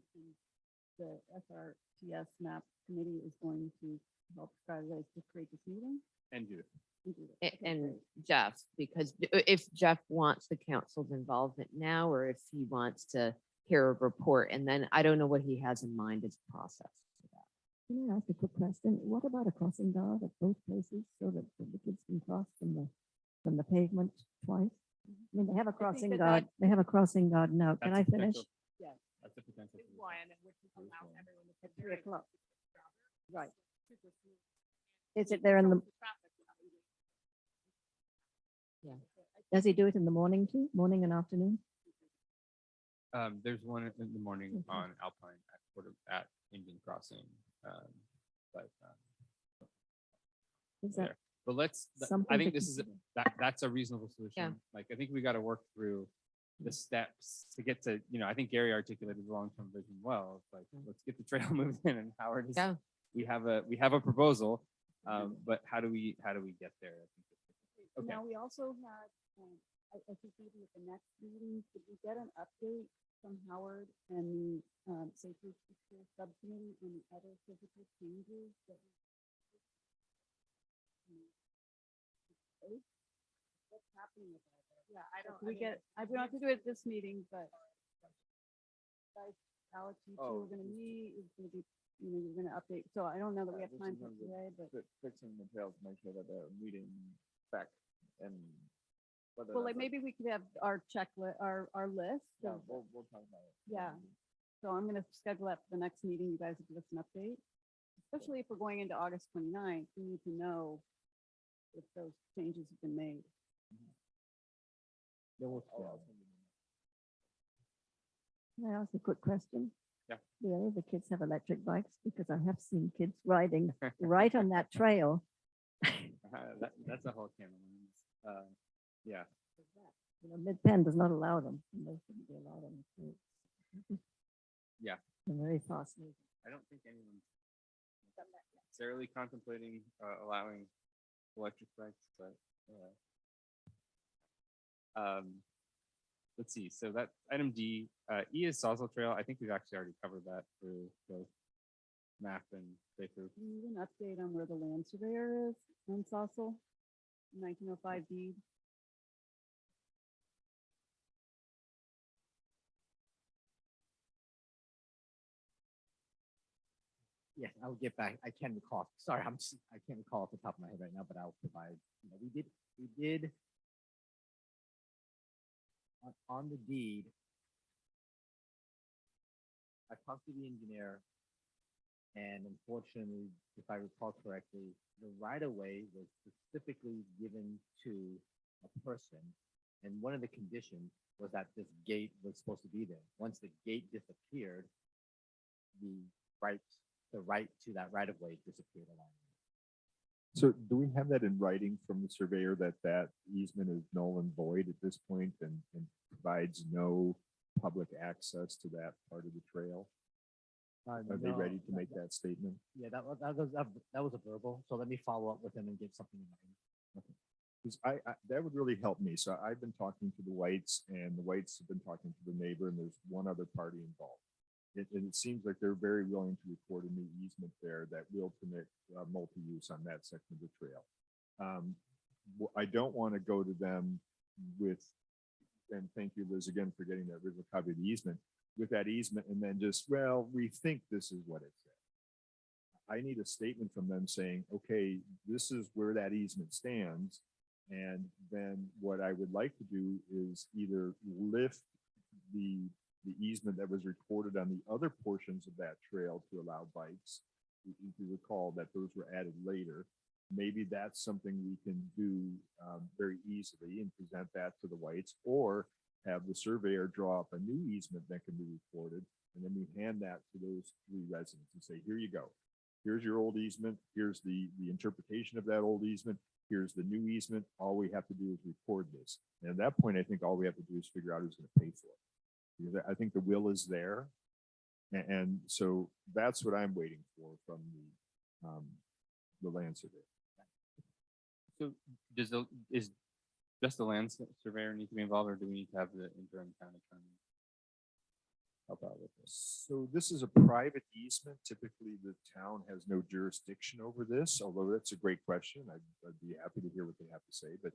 the SRTS map committee is going to help strategize to create this meeting. And Judith. and do this. Okay, And great. Jeff, because if Jeff wants the council's involvement now, or if he wants to hear a report, and then I don't know what he has in mind as a process. for that. Can I ask a quick question? What about a crossing guard at both places so that the kids can cross from the pavement twice? I mean, they have a crossing that guard, they have a crossing guard now. Can That's a I finish? potential- Yes. That's a potential. Is solution. one, which is There's allow one. everyone to At put 3 their o'clock. input. Right. Super smooth. Is it there in the, Control traffic without using- does he do it in the morning too? Morning and afternoon? There's one in the morning Okay. on Alpine at Indian Crossing. But Is there. that But I something think to this is, consider? that's a reasonable solution. Like, I think we got to work through the steps to get to, I think Gary articulated the long-term vision well. It's like, let's get the trail moved in, and Howard is, Yeah. we have a proposal. But how do we get there? I think it's- Okay. Now, we also had, I think maybe at the next meeting, did we get an update from Howard and the safety teacher subcommittee on the other physical changes that what's happening with that? Yeah, I don't. We mean, get, we don't have to do it at this meeting, but guys, Alex, you two Oh, are gonna meet, is gonna be, you're gonna update. So I don't know that we have Just time in for terms of today, but, Fixing the trails, make sure that the meeting back and. well, like maybe we could have our checklist, our list of, We'll talk about it. yeah. So I'm gonna schedule that for the next meeting. You guys will give us an update. Especially if we're going into August 29th, we need to know if those changes have been made. There was, Can I ask a quick question? Yeah. Do any of the kids have electric bikes? Because I have seen kids riding right on that trail. That's a whole can of worms. Yeah. You know, Mid-Penn does not allow them. and They shouldn't be allowed on the streets. Yeah. They're very fast moving. I don't think anyone's necessarily contemplating allowing electric bikes, but let's see. So that item D, E is Sawzall Trail. I think we've actually already covered that through both map and playthrough. Do you need an update on where the land surveyor is on Sassel? 1905 deed? yes, I'll get back. I can't recall. Sorry, I can't recall off the top of my head right now, but I'll provide, we did on the deed. I talked to the engineer And unfortunately, if I recall correctly, the right of way was specifically given to a person. And one of the conditions was that this gate was supposed to be there. Once the gate disappeared, the right, the right to that right of way disappeared along. So do we have that in writing from the surveyor that that easement is null and void at this point and provides no public access to that part of the trail? Are they ready to make that statement? Yeah, that was a verbal. So let me follow up with them and get something in writing. Because that would really help me. So I've been talking to the Whites and the Whites have been talking to the neighbor and there's one other party involved. And it seems like they're very willing to record a new easement there that will permit multi-use on that section of the trail. I don't want to go to them with, and thank you, Liz, again, for getting that original copy of the easement, with that easement and then just, well, we think this is what it said. I need a statement from them saying, okay, this is where that easement stands. And then what I would like to do is either lift the easement that was recorded on the other portions of that trail to allow bikes. If you recall that those were added later, maybe that's something we can do very easily and present that to the Whites, or have the surveyor draw up a new easement that can be recorded. And then we hand that to those three residents and say, here you go. Here's your old easement. Here's the interpretation of that old easement. Here's the new easement. All we have to do is record this. And at that point, I think all we have to do is figure out who's going to pay for it. Because I think the will is there. And so that's what I'm waiting for from the land surveyor. So is just the land surveyor need to be involved, or do we need to have the interim town attorney help out with this? So this is a private easement. Typically, the town has no jurisdiction over this, although that's a great question. I'd be happy to hear what they have to say, but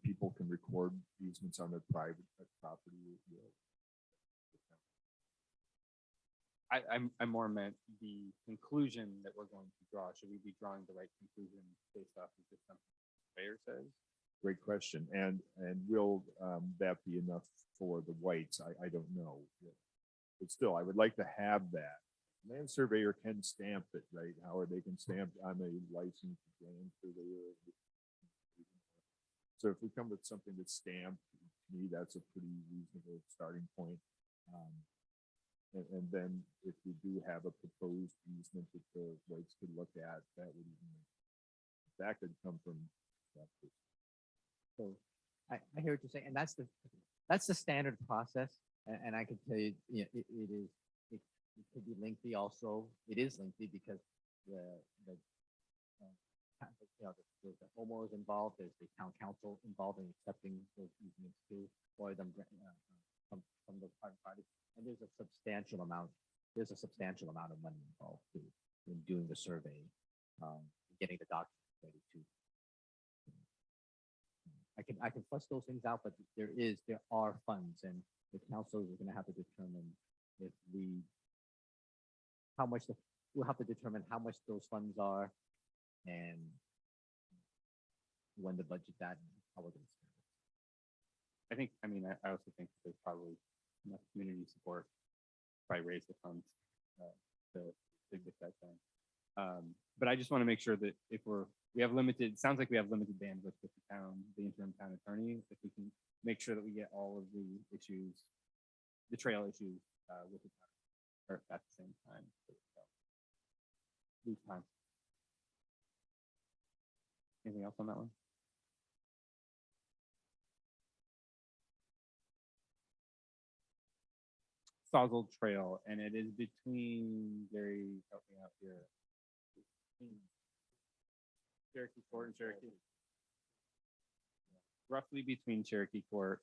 people can record easements on their private property. I'm more meant the conclusion that we're going to draw. Should we be drawing the right conclusion based off of just something the surveyor says? Great question. And will that be enough for the Whites? I don't know. But still, I would like to have that. Land surveyor can stamp it, right? Howard, they can stamp, I'm a licensed land surveyor. So if we come with something that's stamped, to me, that's a pretty reasonable starting point. And then if we do have a proposed easement that the Whites could look at, that would even, that could come from that person. So I hear what you're saying, and that's the standard process. And I can tell you, you know, it could be lengthy also. It is lengthy because the homeowners involved, there's the town council involved in accepting those easements too, or them from the private parties. And there's a substantial amount of money involved too in doing the survey, getting the documents ready too. I can flush those things out, but there are funds, and the council is going to have to determine we'll have to determine how much those funds are and when to budget that and how we're going to spend it. I also think there's probably enough community support, probably raise the funds to get that done. But I just want to make sure that if we have limited, it sounds like we have limited bandwidth with the interim town attorney, if we can make sure that we get all of the issues, the trail issues with the town or at the same time. Lose time. Anything else on that one? Sawzell Trail, and it is between, Gary, help me out here. Between Cherokee Court and Cherokee. Roughly between Cherokee Court,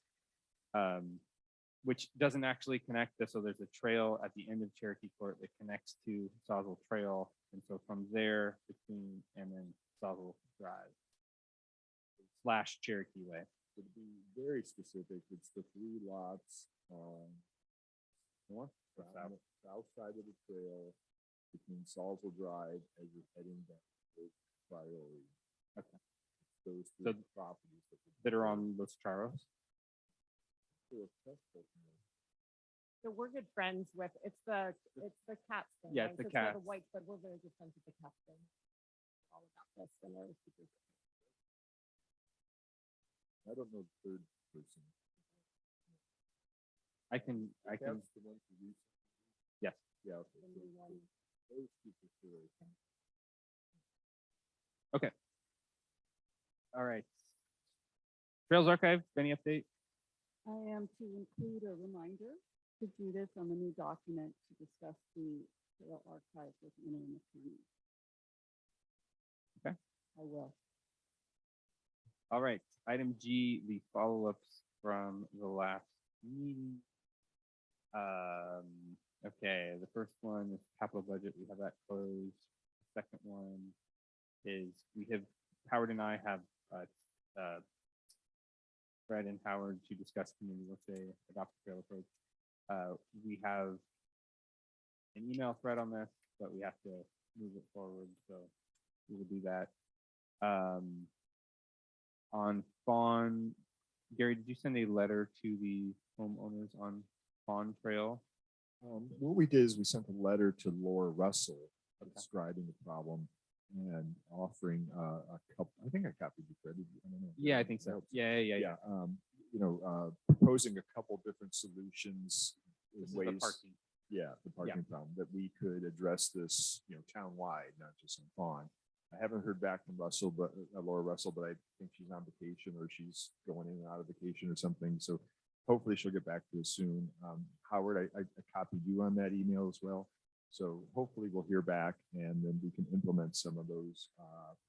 which doesn't actually connect. So there's a trail at the end of Cherokee Court that connects to Sawzell Trail. And so from there between and then Sawzell Drive / Cherokee Way. To be very specific, it's the 3 lots on south side of the trail between Sawzell Drive as you're heading down to Priority. Okay. Those So 3 properties that are on Los Charros. So we're good friends with, it's the cats thing. Yeah, right? it's the So not cats. a white, but we're very good friends with the cats thing. All about this and they're super. I don't know the third person. I can, That's the one who used- Yes. Yeah. Okay. the so new one. those two for sure. all right. Trails Archive, any update? I am to include a reminder to Judith on the new document to discuss the trail archive with interim attorney. Okay. I will. All right, item G, the follow-ups from the last meeting. Okay, the first one is capital budget. We have that closed. Second one is Howard and I have Fred and Howard to discuss community work day, adopt a trail approach. We have an email thread on this, but we have to move it forward, so we will do that. On Fawn, Gary, did you send a letter to the homeowners on Fawn Trail? What we did is we sent a letter to Laura Russell describing the problem and offering a couple, I think I copied you, Fred. I don't know. Yeah, I think so. Yeah. Yeah, proposing a couple different solutions in This is the ways. parking. Yeah, the parking problem, that we could address this, town-wide, not just on Fawn. I haven't heard back from Russell, but Laura Russell, but I think she's on vacation or she's going in and out of vacation or something. So hopefully she'll get back to us soon. Howard, I copied you on that email as well. So hopefully we'll hear back and then we can implement some of those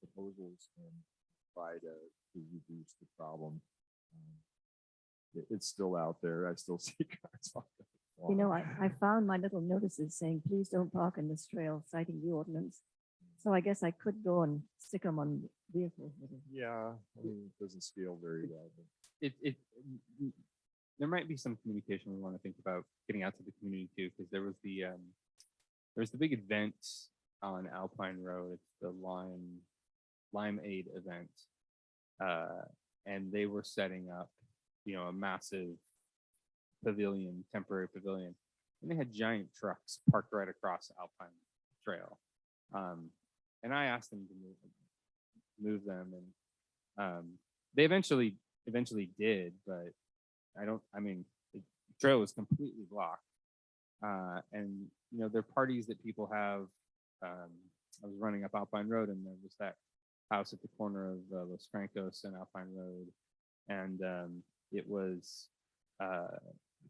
proposals and try to reduce the problem. It's still out there. I still see cars. on the You know, lawn. I found my little notices saying, please don't park on this trail, citing the ordinance. So I guess I could go and stick them on vehicles. Yeah, I mean, it doesn't scale very well. But There might be some communication we want to think about getting out to the community too, because there was the big event on Alpine Road. It's the Lime Aid event. And they were setting up, a massive temporary pavilion. And they had giant trucks parked right across Alpine Trail. And I asked them to move them, and they eventually did, but the trail was completely blocked. And there are parties that people have. I was running up Alpine Road, and there was that house at the corner of Los Francos and Alpine Road, and it was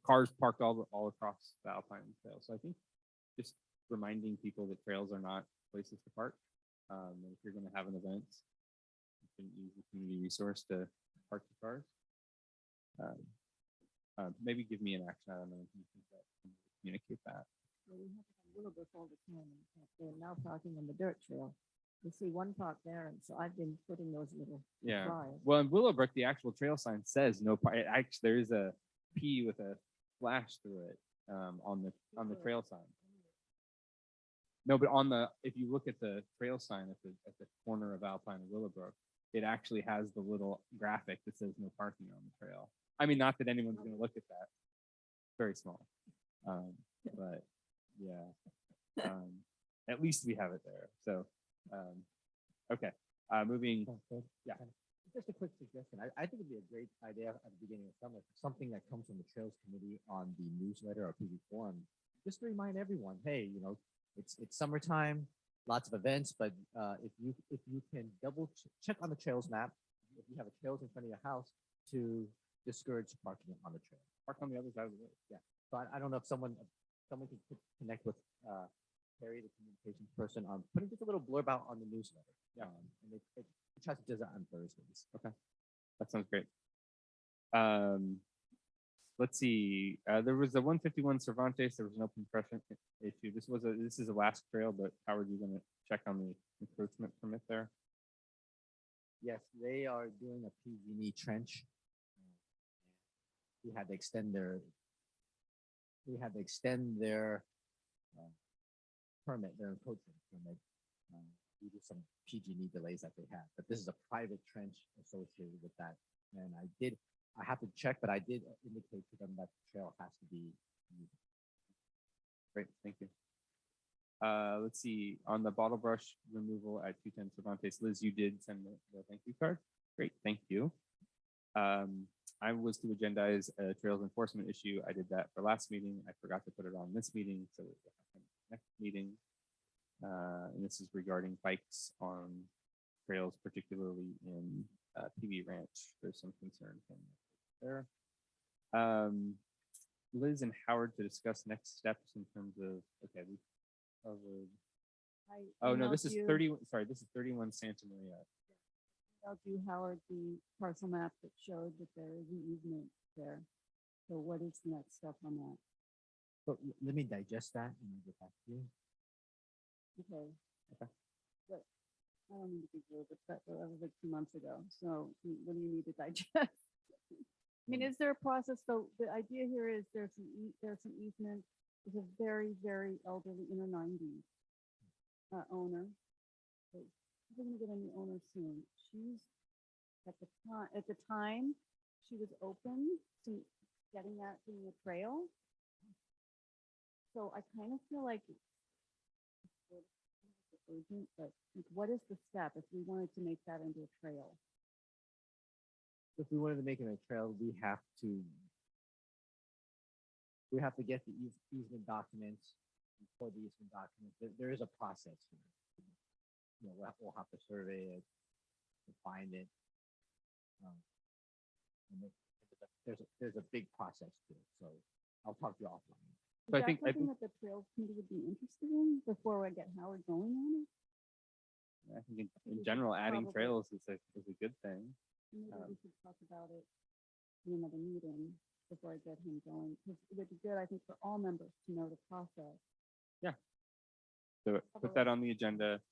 cars parked all across the Alpine Trail. So I think just reminding people that trails are not places to park. And if you're going to have an event, you can use the community resource to park the cars. Maybe give me an action item and you can communicate that. Well, we have it on Willowbrook all the time, and they're now parking on the dirt trail. You see one park there, and so I've been putting those little Yeah. flyers. Well, in Willowbrook, the actual trail sign says no park. Actually, there is a P with a flash through it on the trail sign. No, but if you look at the trail sign at the corner of Alpine and Willowbrook, it actually has the little graphic that says no parking on the trail. I mean, not that anyone's going to look at that. Very small, but yeah. At least we have it there. So, okay. Moving. Yeah. Just a quick suggestion. I think it'd be a great idea at the beginning of summer, something that comes from the Trails Committee on the newsletter or PV Forum, just to remind everyone, hey, it's summertime, lots of events, but if you can double check on the trails map, if you have a trails in front of your house, to discourage parking on the trail. Park on the other side of the road. Yeah. So I don't know if someone could connect with Terry, the communications person, on putting just a little blurb out on the newsletter. Yeah. And it tries to do that on Thursdays. That sounds great. Let's see. There was a 151 Cervantes. There was an open impression issue. This is a last trail, but how are you going to check on the encroachment permit there? Yes, they are doing a PG&E trench. We had to extend their permit, their encroachment permit, due to some PG&E delays that they had. But this is a private trench associated with that. And I have to check, but I did indicate to them that the trail has to be used. Great, thank you. Let's see, on the bottle brush removal at 210 Cervantes, Liz, you did send the thank you card. Great, thank you. I was to agendize a trails enforcement issue. I did that for last meeting. I forgot to put it on this meeting, so it will happen next meeting. And this is regarding bikes on trails, particularly in PV Ranch. There's some concern from there. Liz and Howard to discuss next steps in terms of, okay, we covered. Oh, no, this is 31, sorry, this is 31 Santa Maria. I'll do Howard the parcel map that showed that there is an easement there. So what is the next step on that? So let me digest that and I'll get back to you. Okay. Okay. But I don't mean to be rude, but that was like 2 months ago. So what do you need to digest? I mean, is there a process? So the idea here is there's an easement. It's a very, very elderly in her 90s owner. So she's gonna get a new owner soon. She's at the time she was open to getting that being a trail. So I kind of feel like it's urgent, but like, what is the step if we wanted to make that into a trail? If we wanted to make it a trail, we have to get the easement documents. For the easement documents, there is a process here. You know, we'll have to survey it, to find it. And there's a big process to it, so I'll talk to you offline. Is So I that think- something that the Trails Committee would be interested in before I get Howard going on it? I think in we should general, adding probably- trails is a good thing. Maybe we should talk about it in another meeting before I get him going, because it would be good, I think, for all members to know the process. So put that on the agenda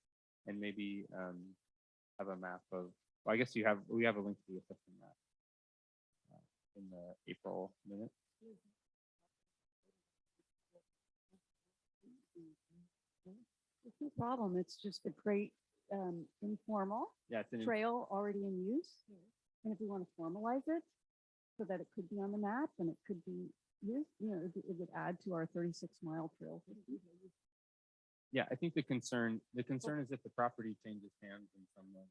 and maybe have a map of, well, I guess we have a link to the assessment map in the April minutes. It's no problem, it's just a great informal Yeah, it's an trail already in use. And if we want to formalize it so that it could be on the map and it could be used, you know, it would add to our 36-mile trail system. Yeah, I think the concern is if the property changes hands and someone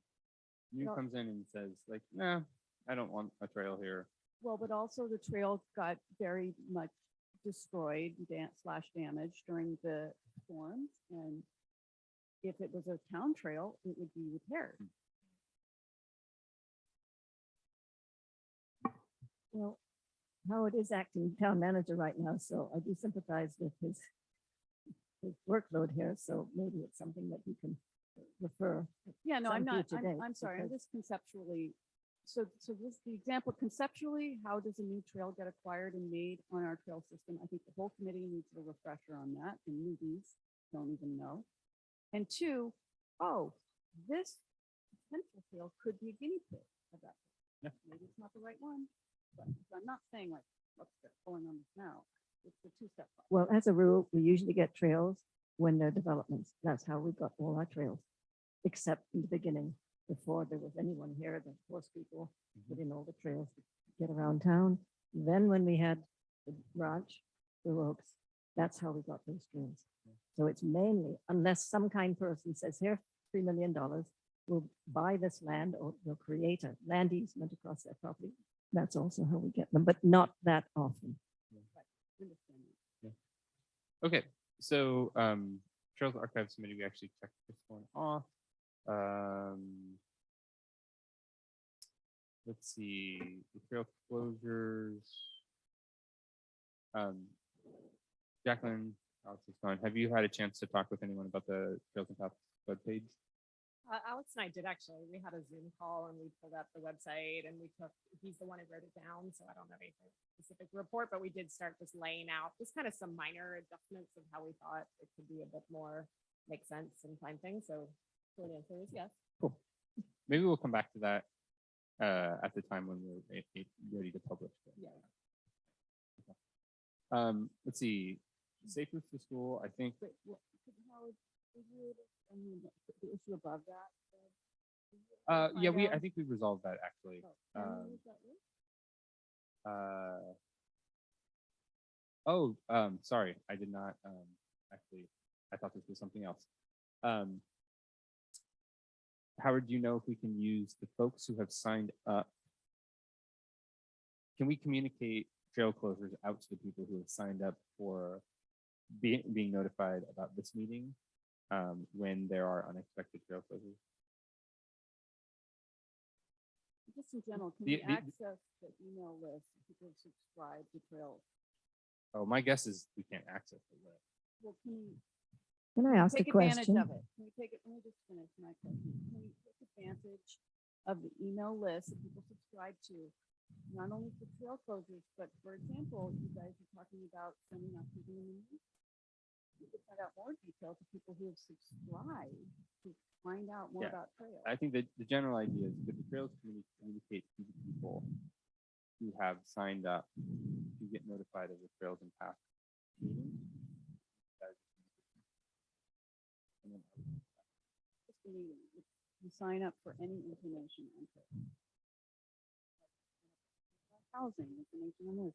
new Well- comes in and says like, nah, I don't want a trail here. Well, but also the trail got very much destroyed, slash damaged during the storms. And if it was a town trail, it would be repaired. Well, Howard is acting town manager right now, so I do sympathize with his workload here, so maybe it's something that he can refer. Yeah, no, I'm some not, future date, I'm sorry, I'm because- just conceptually. So this, the example conceptually, how does a new trail get acquired and made on our trail system? I think the whole committee needs a refresher on that, and newbies don't even know. And two, this potential trail could be a guinea pig of that. Yeah. Maybe it's not the right one, but I'm not saying like, let's get going on this now. It's the two-step process. Well, as a rule, we usually get trails when they're developments. That's how we got all our trails, except in the beginning, before there was anyone here, the force people put in all the trails to get around town. Then when we had the ranch, the ropes, that's how we got those trails. So it's mainly, unless some kind person says, here, $3 million, we'll buy this land or we'll create a land easement across their property. That's also how we get them, but not that often. Understand that. Okay, so Trails Archives Committee, we actually checked this one off. Let's see, the trail closures. Jacqueline, Alex is gone. Have you had a chance to talk with anyone about the Trails and Paths webpage? Alex and I did actually. We had a Zoom call and we pulled up the website and he's the one who wrote it down. So I don't know anything specific report, but we did start just laying out just kind of some minor adjustments of how we thought it could be a bit more make sense and find things. So the answer is yes. Maybe we'll come back to that at the time when we're ready to publish. it. Yeah. Let's see, Safe Routes to School, I think. But Howard, is it, I mean, the issue above that? Yeah, find I out? think we resolved that actually. Oh, and who is that with? Sorry, I did not actually, I thought this was something else. Howard, do you know if we can use the folks who have signed up? Can we communicate trail closures out to the people who have signed up for being notified about this meeting when there are unexpected trail closures? Just in general, can The- we the- access the email list, if people subscribe to Trails? Oh, my guess is we can't access the list. Well, can we Can I ask a take advantage question? of it? Can we take it, let me just finish my question. Can we take advantage of the email list that people subscribe to? Not only for trail closures, but for example, you guys are talking about sending out something in the news. You could send out more detail to people who have subscribed to find out more Yeah, about trails. I think that the general idea is that the trails communicate to the people who have signed up to get notified of the trails and path meetings. And then Just the meeting. You sign up for any information on trails. Housing information on this.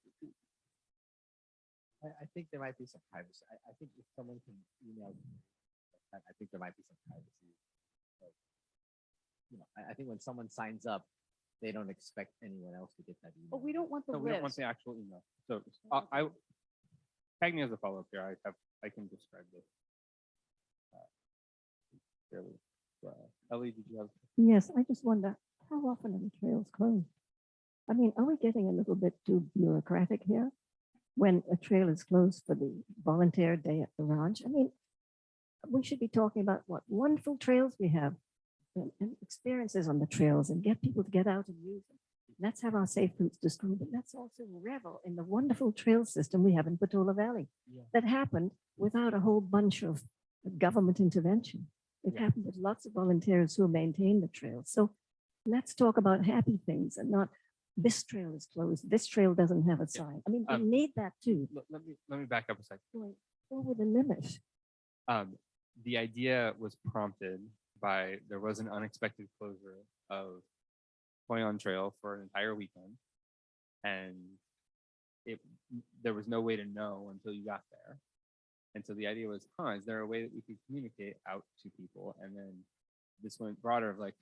I think there might be some privacy. I think if someone can email, I think there might be some privacy. But, I think when someone signs up, they don't expect anyone else to get that email. But we don't want the No, we don't want list. the actual email. So want the tag me as a follow-up here. I can describe this. Fairly well. Ellie, did you have? Yes, I just wonder, how often are the trails closed? I mean, are we getting a little bit too bureaucratic here? When a trail is closed for the volunteer day at the ranch? I mean, we should be talking about what wonderful trails we have and experiences on the trails and get people to get out and use them. Let's have our safe routes to school, but let's also revel in the wonderful trail system we have in Patola Valley Yeah. that happened without a whole bunch of government intervention. It Yeah. happened with lots of volunteers who maintain the trails. So let's talk about happy things and not this trail is closed. This trail doesn't have a sign. I mean, we need that too. Let me back up a second. Going over the limit. The idea was prompted by there was an unexpected closure of Hoyon Trail for an entire weekend, and there was no way to know until you got there. And so the idea was, is there a way that we could communicate out to people? And then this went broader of like,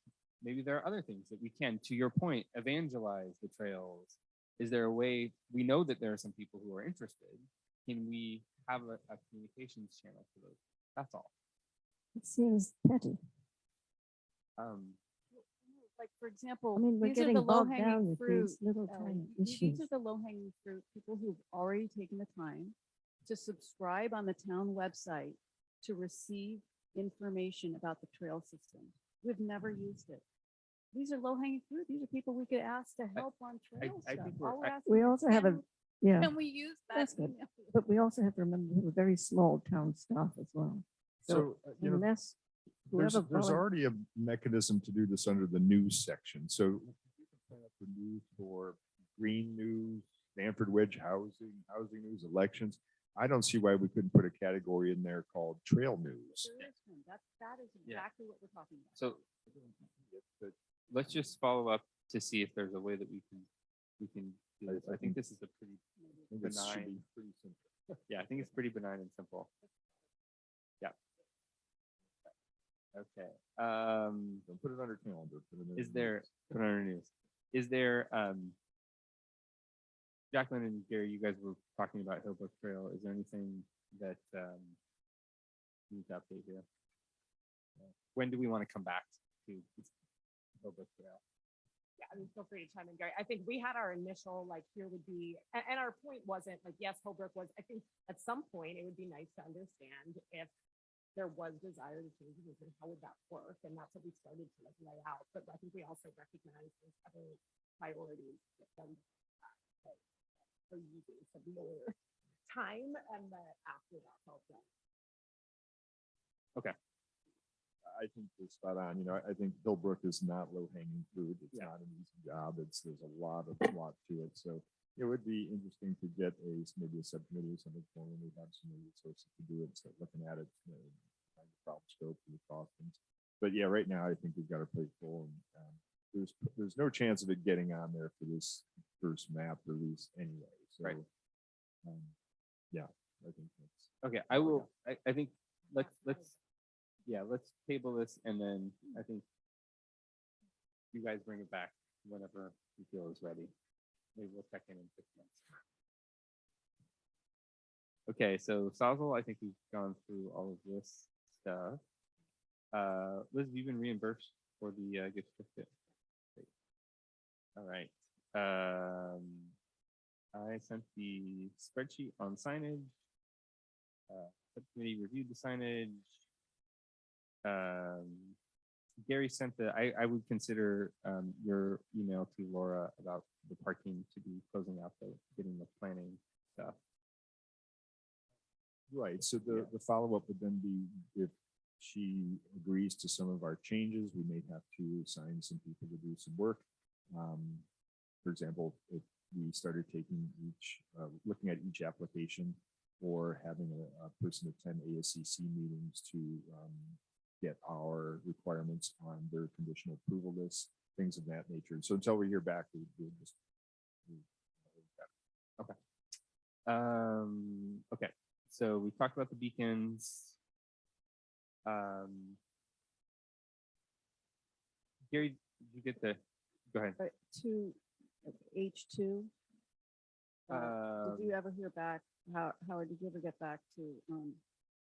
maybe there are other things that we can, to your point, evangelize the trails. Is there a way, we know that there are some people who are interested. Can we have a communications channel for those? That's all. It seems petty. Like, for example, I mean, we're these are getting the low bogged down hanging with fruit. these little Ellie. tiny These issues. are the low hanging fruit, people who've already taken the time to subscribe on the town website to receive information about the trail system. We've never used it. These are low hanging fruit. These are people we could ask to help on trail I stuff. think we're- All we're I- asking We is, also have a, can- yeah, Can we use that? That's good. email? but we also have to remember we have a very small town staff as well. So So, unless there's, whoever there's volun- already a mechanism to do this under the news section. So you can sign up for news for green news, Stanford Wedge housing, housing news, elections. I don't see why we couldn't put a category in there called trail news. There is one. That is Yeah. exactly what we're talking about. So but let's just follow up to see if there's a way that we can do this. I think this is a pretty I think this should be benign. pretty simple. Yeah, I think it's pretty benign and simple. Yeah. Okay. Don't put it under calendar. put it in Is there, news. put on our news, is there, Jacqueline and Gary, you guys were talking about Hillbrook Trail. Is there anything that you need to update here? When do we want to come back to Hillbrook Trail? Yeah, I mean, feel free to chime in, Gary. I think we had our initial, like, here would be, and our point wasn't like, yes, Holbrook was, I think at some point it would be nice to understand if there was desire to change it and how would that work? And that's what we started to like lay out. But I think we also recognize there's other priorities that them are using some more time and that after that's all done. I think you're spot on. I think Hillbrook is not low hanging fruit. It's Yeah. not an easy job. There's a lot to it. So it would be interesting to get maybe a subcommittee or something for when we have some resources to do it, start looking at it, find the problem scope and the costings. But yeah, right now I think we've got our plate full, and there's no chance of it getting on there for this first map release anyway. So Right. yeah, I think that's. Okay, I will, I think, let's, yeah, let's table this and then I think you guys bring it back whenever you feel is ready. Maybe we'll check in 6 months. Okay, so Sazal, I think we've gone through all of this stuff. Liz, have you been reimbursed for the gift certificate? Great. All right. I sent the spreadsheet on signage. Subcommittee reviewed the signage. Gary sent I would consider your email to Laura about the parking to be closing out getting the planning stuff. Right, so Yeah. the follow-up would then be if she agrees to some of our changes, we may have to assign some people to do some work. For example, if we started taking looking at each application or having a person attend ASCC meetings to get our requirements on their conditional approval list, things of that nature. So until we hear back, we'll just. Okay, so we talked about the beacons. Gary, did you get go ahead. But to H2, did you ever hear back? Howard, did you ever get back to,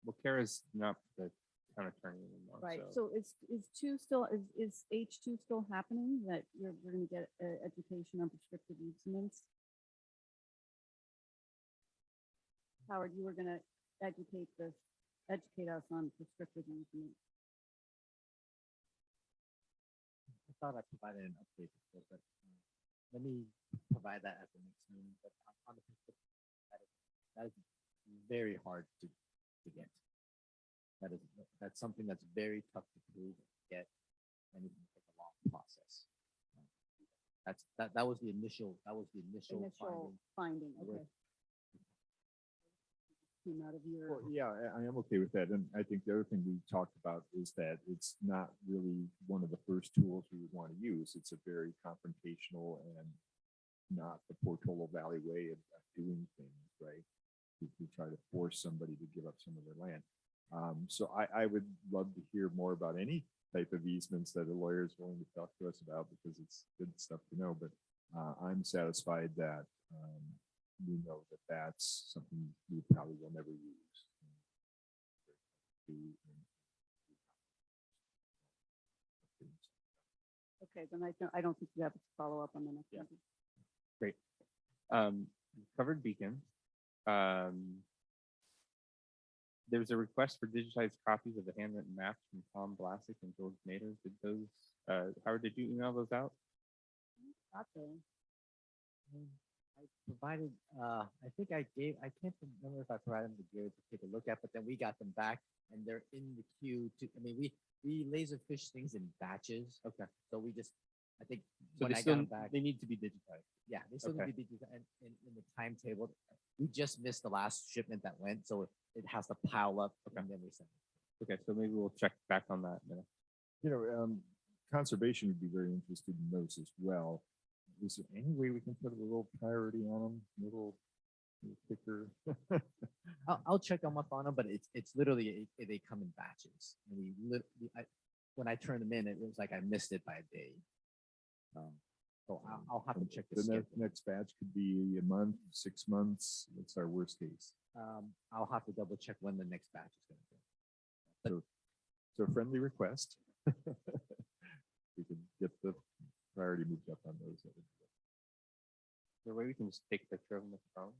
Well, Kara's not the town attorney anymore. right, So so is two still, is H2 still happening, that we're gonna get education on prescriptive easements? Howard, you were gonna educate us on prescriptive easements. I thought I provided an update before, but let me provide that at the next meeting. But on the prescriptive, that is very hard to get. That's something that's very tough to prove and get, and it can take a long process. That was the initial Initial finding. finding, okay. Came out of your. Well, yeah, I am okay with that. And I think the other thing we talked about is that it's not really one of the first tools we would want to use. It's a very confrontational and not the Portola Valley way of doing things, right? We try to force somebody to give up some of their land. So I would love to hear more about any type of easements that a lawyer is willing to talk to us about, because it's good stuff to know. But I'm satisfied that we know that that's something we probably will never use. Okay, then I don't think you have to follow up on the next Yeah. one. great. Covered beacons. There's a request for digitized copies of the handwritten maps from Tom Blasick and George Nader. Did those, Howard, did you email those out? Got there. I provided, I think I can't remember if I provided them to Gary to take a look at, but then we got them back and they're in the queue we laser fish things in batches. Okay. So we just, I think So when they I still, got them back, they need to be digitized. yeah, they still Okay. need to be in the timetable. We just missed the last shipment that went, so it has to pile up and then we send it. Okay, so maybe we'll check back on that. in a minute. You know, conservation would be very interested in those as well. Is there any way we can put a little priority on them, little kicker? I'll check them up on them, but it's literally they come in batches. And when I turned them in, it was like I missed it by a day. So I'll have to check the The schedule. next batch could be a month, 6 months. That's our worst case. I'll have to double check when the next batch is going to be. So a friendly request. We could get the priority moved up on those. That would be good. Is there a way we can just take a picture of them with the phone?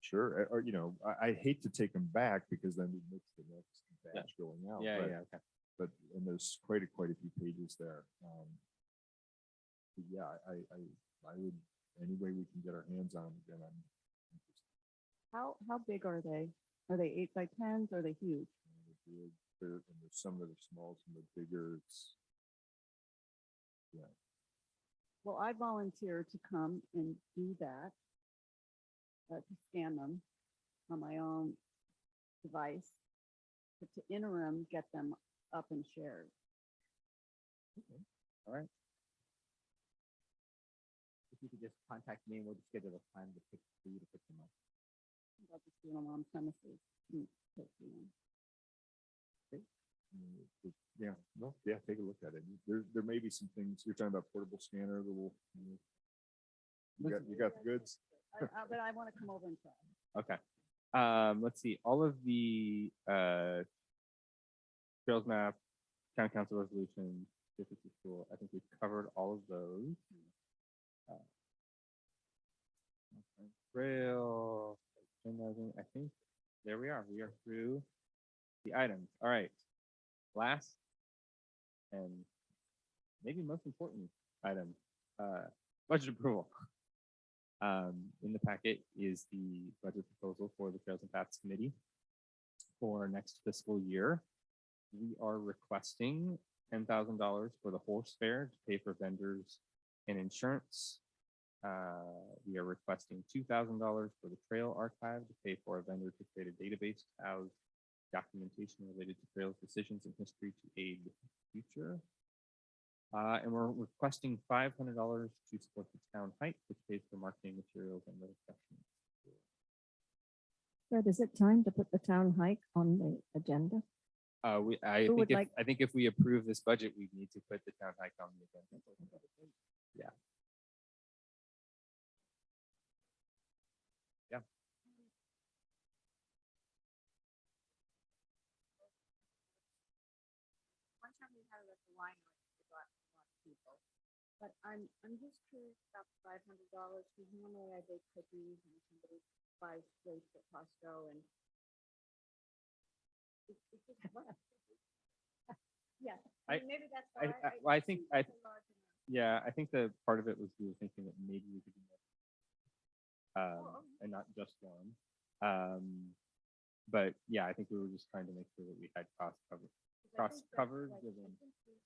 Sure, or, you know, I hate to take them back because then we miss the next batch going out. Yeah, but- yeah, okay. But, and there's quite a few pages there. But yeah, I would, any way we can get our hands on them, then I'm interested. How big are they? Are they 8x10s? Are they huge? And there's some that are small, some that are bigger. It's, Well, I volunteer to come and do that, to scan them on my own device, but to interim, get them up and shared. All right. If you could just contact me and we'll just schedule a time for you to pick them up. I'll just do them on premises. But, you know, Yeah, no, yeah, take a look at it. There may be some things, you're talking about portable scanner, the little. You got the goods? But I want to come over and try. Okay. Let's see, all of the trails map, town council resolution, district to school, I think we've covered all of those. Trail, agendizing, I think, there we are through the items. All right. Last and maybe most important item, budget approval. In the packet is the budget proposal for the Trails and Paths Committee for next fiscal year. We are requesting $10,000 for the horse fair to pay for vendors and insurance. We are requesting $2,000 for the trail archive to pay for a vendor to create a database to house documentation related to trails decisions and history to aid the future. And we're requesting $500 to support the town hike, which pays for marketing materials and refreshments. Fred, is it time to put the town hike on the agenda? Who would like- I think if we approve this budget, we need to put the town hike on the agenda. Yeah. Yeah. One time we had it at the winery, we got a lot of people. But I'm just curious about the $500, because normally I bake cookies and somebody buys grapes at Costco and. It's just what? Yeah, I- maybe that's I- why. well, I think- it's a large amount. Yeah, I think the part of it was we were thinking that maybe we could do more. Oh, And not just one. But yeah, I think we were just trying to make sure that we had cost covered. 'Cause I Cost think that, covered, like, given- I think we-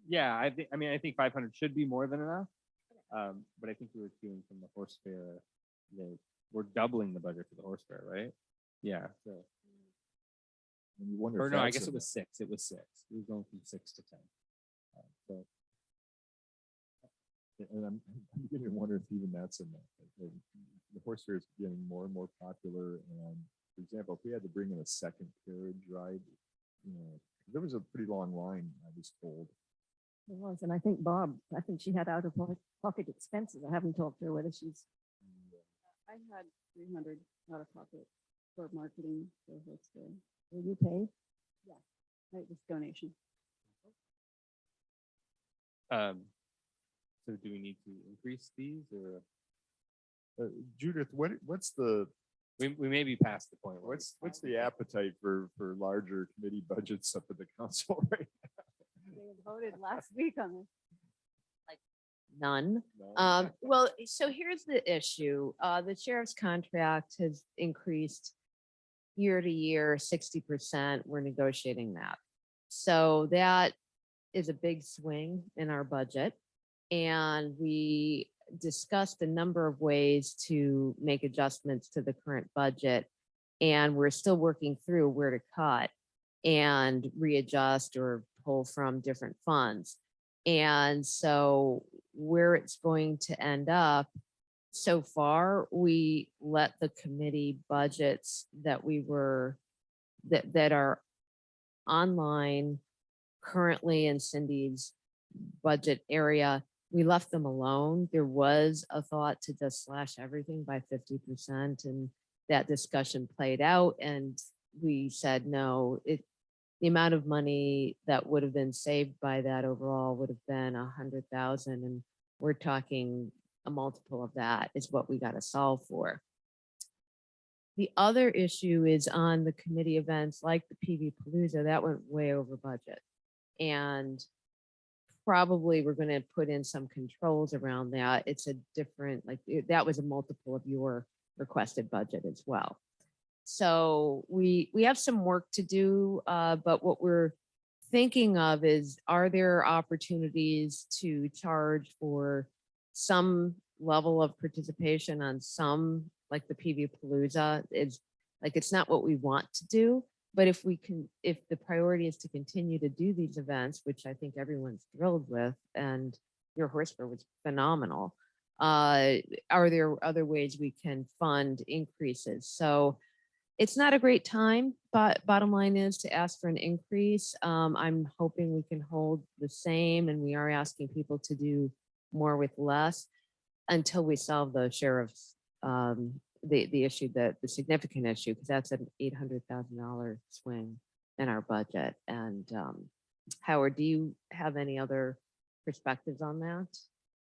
Yeah, I think 500 should be more than enough. But I think we were doing from the horse fair, that we're doubling the budget for the horse fair, right? Yeah, so, And you wonder or if no, I that's guess it in was 6. It was 6. We were going from 6 to 10. So And I'm beginning to wonder if even that's enough. The horse fair is getting more and more popular. And for example, if we had to bring in a second carriage ride, there was a pretty long line, I was told. There was, and I think she had out of pocket expenses. I haven't talked to her whether she's, I had 300 out of pocket for marketing for horse fair. will you pay? It was donation. So do we need to increase these, or Judith, what's the we may be past the point? what's the appetite for larger committee budgets up at the council right They had voted last week on this. None. now? Well, so here's the issue. The sheriff's contract has increased year to year, 60%. We're negotiating that. So that is a big swing in our budget. And we discussed a number of ways to make adjustments to the current budget. And we're still working through where to cut and readjust or pull from different funds. And so where it's going to end up, so far, we let the committee budgets that that are online currently in Cindy's budget area, we left them alone. There was a thought to just slash everything by 50%, and that discussion played out, and we said, no, the amount of money that would have been saved by that overall would have been 100,000. And we're talking a multiple of that is what we got to solve for. The other issue is on the committee events like the PV Palooza, that went way over budget. And probably we're going to put in some controls around that. It's a different, that was a multiple of your requested budget as well. So we have some work to do, but what we're thinking of is, are there opportunities to charge for some level of participation on some, like the PV Palooza? It's not what we want to do, but if the priority is to continue to do these events, which I think everyone's thrilled with, and your horse fair was phenomenal, Are there other ways we can fund increases? So it's not a great time, but bottom line is to ask for an increase. I'm hoping we can hold the same, and we are asking people to do more with less until we solve the sheriff's, the issue, the significant issue, because that's an $800,000 swing in our budget. And Howard, do you have any other perspectives on that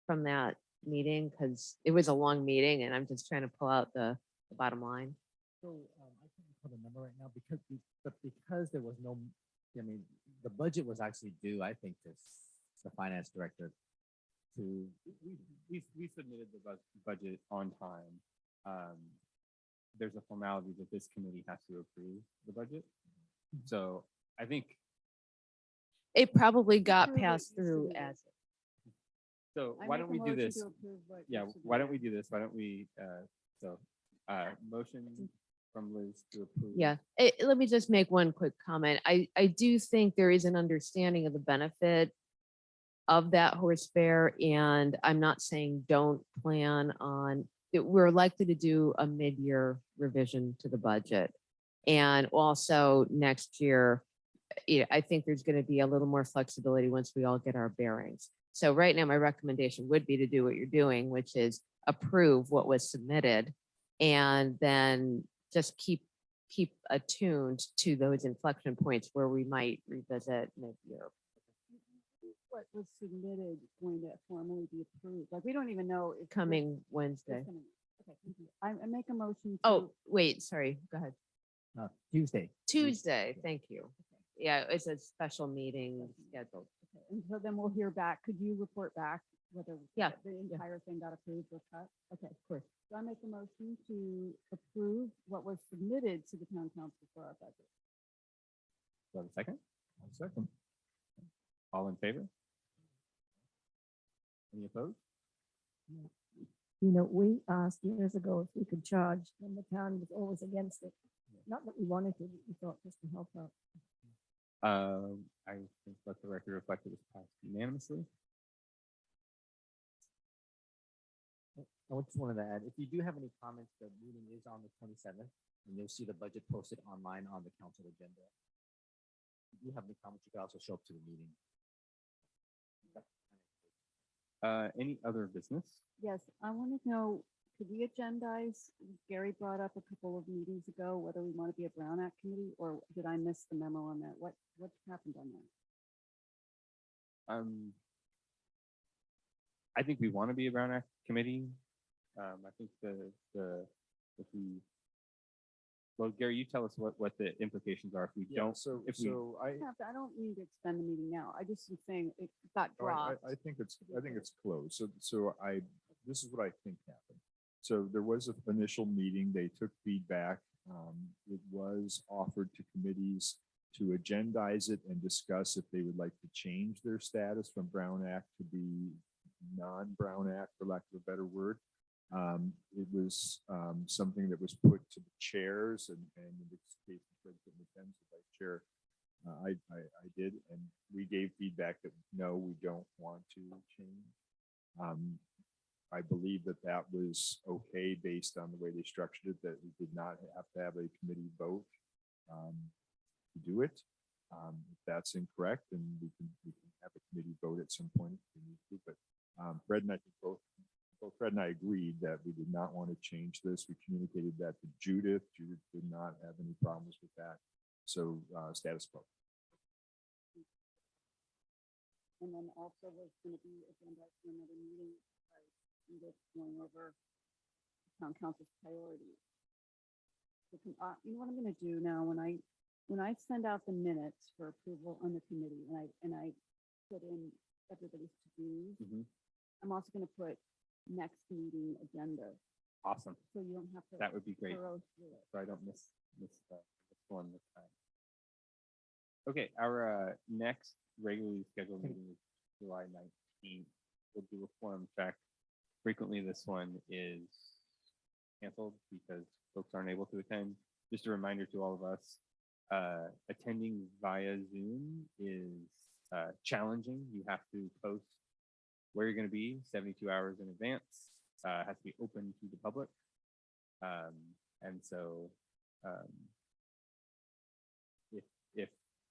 from that meeting? Because it was a long meeting, and I'm just trying to pull out the bottom line. So I can't put a number right now because there was no, I mean, the budget was actually due, I think, to the finance director to, We submitted the budget on time. There's a formality that this committee has to approve the budget. So I think, It probably got Approve it, passed you through submitted. as, so I why make don't a we do motion this? to approve what you Yeah, why don't we submitted. do this? Why don't we, motion from Liz to approve. yeah. Let me just make one quick comment. I do think there is an understanding of the benefit of that horse fair, and I'm not saying don't plan on, we're likely to do a mid-year revision to the budget. And also next year, I think there's going to be a little more flexibility once we all get our bearings. So right now, my recommendation would be to do what you're doing, which is approve what was submitted and then just keep attuned to those inflection points where we might revisit mid-year. What was submitted going to formally be approved? Like, we don't even know if. Coming it's Wednesday. gonna- Okay, thank you. I make a motion. Oh, to- wait, sorry, go ahead. Tuesday. Tuesday, thank you. Yeah, it's a special meeting scheduled. Okay, and so then we'll hear back. Could you report back whether Yeah, the entire thing got approved or cut? Okay, of course. So I make a motion to approve what was submitted to the town council for our budget. Do I have a second? Second. All in favor? Any opposed? You know, we asked years ago if we could charge, and the town was always against it. Not that we wanted to, we thought just to help out. I think let the record reflect it was passed unanimously. I just wanted to add, if you do have any comments, the meeting is on the 27th, and you'll see the budget posted online on the council agenda. If you have any comments, you can also show up to the meeting. Any other business? Yes, I want to know, could we agendize, Gary brought up a couple of meetings ago, whether we want to be a Brown Act committee, or did I miss the memo on that? What happened on that? I think we want to be a Brown Act committee. I think if we, well, Gary, you tell us what the implications are if we don't, So, if we- so I, I don't need to extend the meeting now. I just was saying it got No, dropped. I think it's closed. This is what I think happened. So there was an initial meeting. They took feedback. It was offered to committees to agendize it and discuss if they would like to change their status from Brown Act to be non-Brown Act, for lack of a better word. It was something that was put to the chairs, and in this case, President McKenzie, the vice chair, I did, and we gave feedback that no, we don't want to change. I believe that was okay based on the way they structured it, that we did not have to have a committee vote to do it. If that's incorrect, then we can have a committee vote at some point if we need to. But Fred and I think both Fred and I agreed that we did not want to change this. We communicated that to Judith. Judith did not have any problems with that. So status quo. And then also was going to be agenda for another meeting, going over town council's priorities. You know what I'm going to do now when I send out the minutes for approval on the committee and I put in everybody's to-dos, Mhm. I'm also going to put next meeting agenda, Awesome. so you don't have to That would be great. thorough through it. So I don't miss this one this time. Okay, our next regularly scheduled meeting is July 19th. We'll do a forum check. Frequently, this one is canceled because folks aren't able to attend. Just a reminder to all of us, attending via Zoom is challenging. You have to post where you're going to be 72 hours in advance. has to be open to the public. And so,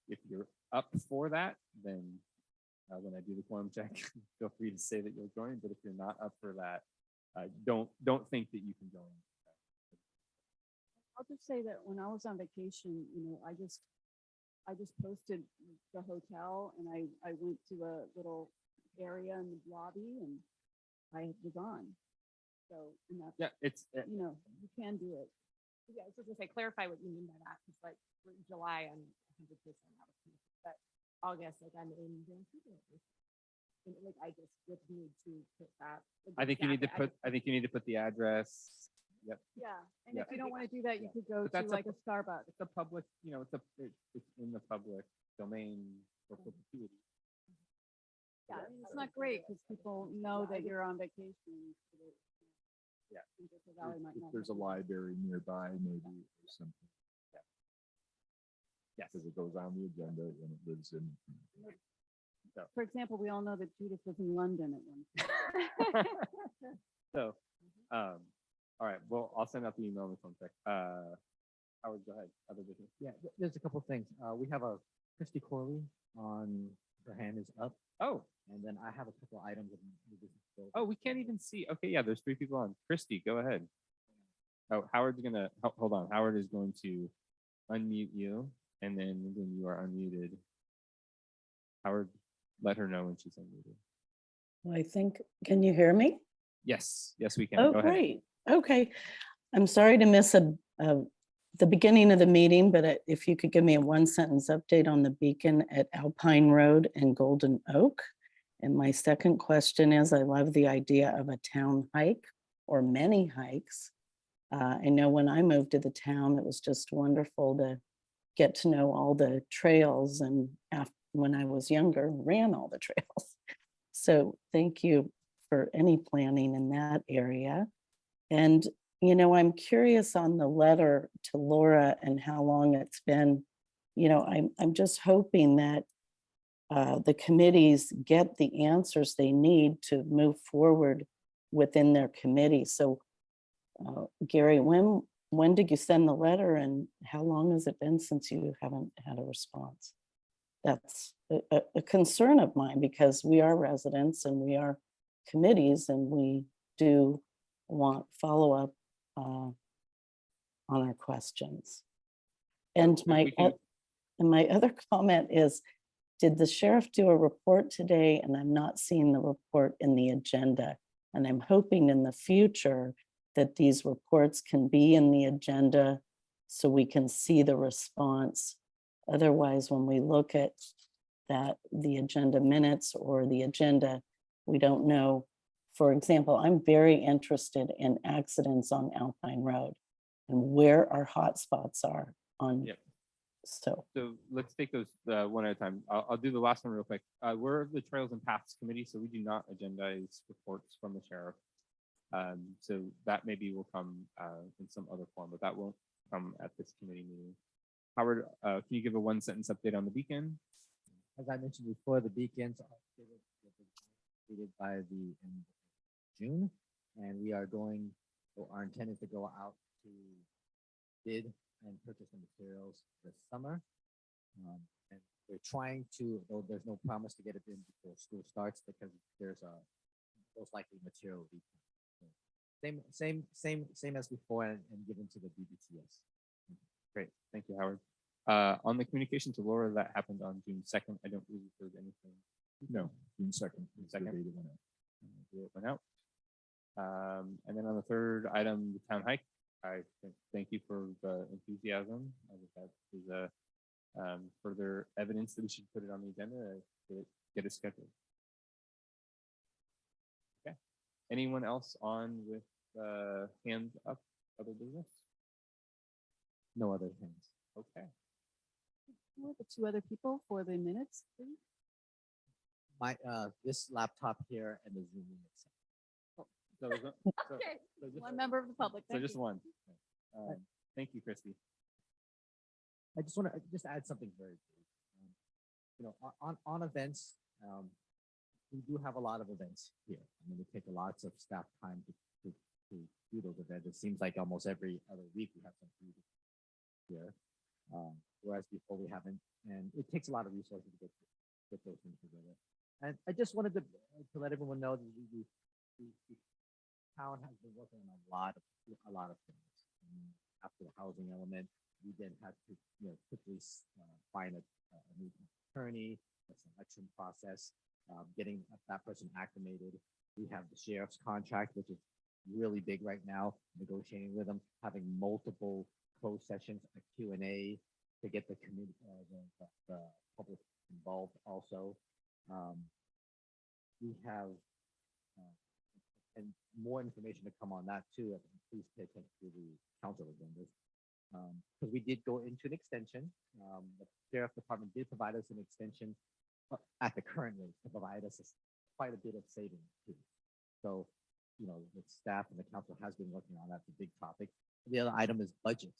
if you're up for that, then when I do the quorum check, feel free to say that you'll join. But if you're not up for that, don't think that you can join. I'll just say that when I was on vacation, I just posted the hotel and I went to a little area in the lobby and I was on. So, and that's, Yeah, it's you can do it. Yeah, I was just gonna say, clarify what you mean by that, because like for July, I'm 100% out of commission, but August, like I'm in Vancouver. And like I just would need to put that. I think you need to exactly, put. I think you need to put the address. Yep. Yeah, and Yeah. if you don't want to do that, you could go But to that's a like a Starbucks. It's a public. It's in the public domain for perpetuity. Yeah, I mean, it's not great because people know that you're on vacation. so that, Yeah. Central Valley might If not there's a have- library nearby, maybe or something. Yes. Because it goes on the agenda and it lives in. For example, we all know that Judith was in London at one point. So, all right. Well, I'll send out the email in the phone check. Howard, go ahead. Other business. Yeah, there's a couple of things. We have a Christy Corley on, her hand is up, Oh, and then I have a couple items of new business to go over. oh, we can't even see. Okay, yeah. There's 3 people on. Christy, go ahead. Oh, Howard's gonna hold on. Howard is going to unmute you, and then when you are unmuted, Howard, let her know when she's unmuted. I think, can you hear me? Yes, yes, we can. Oh, Go ahead. great. Okay. I'm sorry to miss the beginning of the meeting, but if you could give me a 1-sentence update on the beacon at Alpine Road and Golden Oak. And my second question is, I love the idea of a town hike or many hikes. I know when I moved to the town, it was just wonderful to get to know all the trails, and when I was younger, ran all the trails. So thank you for any planning in that area. And, I'm curious on the letter to Laura and how long it's been. I'm just hoping that the committees get the answers they need to move forward within their committee. So Gary, when did you send the letter and how long has it been since you haven't had a response? That's a concern of mine because we are residents and we are committees and we do want follow-up on our questions. And If my we can- other comment is, did the sheriff do a report today? And I'm not seeing the report in the agenda. And I'm hoping in the future that these reports can be in the agenda so we can see the response. Otherwise, when we look at the agenda minutes or the agenda, we don't know. For example, I'm very interested in accidents on Alpine Road and where our hotspots are on. Yep. So, So let's take those one at a time. I'll do the last one real quick. We're the Trails and Paths Committee, so we do not agendize reports from the sheriff. So that maybe will come in some other form, but that won't come at this committee meeting. Howard, can you give a 1-sentence update on the beacon? As I mentioned before, the beacons are completed by the end of June, and we are going, so our intent is to go out to bid and purchase the materials this summer. And we're trying to, though there's no promise to get it in before school starts because there's a most likely material lead time. So same as before and given to the BBTS. Great, thank you, Howard. On the communication to Laura, that happened on June 2nd. I don't really heard anything. No, June 2nd. June is the 2nd. date it went out. It went out. And then on the third item, the town hike, I thank you for the enthusiasm. I think that is a further evidence that we should put it on the agenda to get it scheduled. Okay. Anyone else on with hands up, other business? No other things. Okay. Who are the 2 other people for the minutes, please? My this laptop here and the Zoom room itself. So, Okay, so just, one member of the public. so Thank just you. one. Thank you, Christy. I just want to just add something very brief. On events, we do have a lot of events here. I mean, we take lots of staff time to to do those events. It seems like almost every other week we have something here. Whereas before we haven't, and it takes a lot of resources to get those things together. And I just wanted to let everyone know that the town has been working on a lot of things. After the housing element, we then had to quickly find a new attorney, a selection process, getting that person acclimated. We have the sheriff's contract, which is really big right now, negotiating with them, having multiple closed sessions, a Q&A to get the community, the public involved also. We have, and more information to come on that too. Please pay attention to the council agendas. Because we did go into an extension. The sheriff department did provide us an extension at the current rate to provide us quite a bit of savings too. So, the staff and the council has been working on that. It's a big topic. The other item is budget.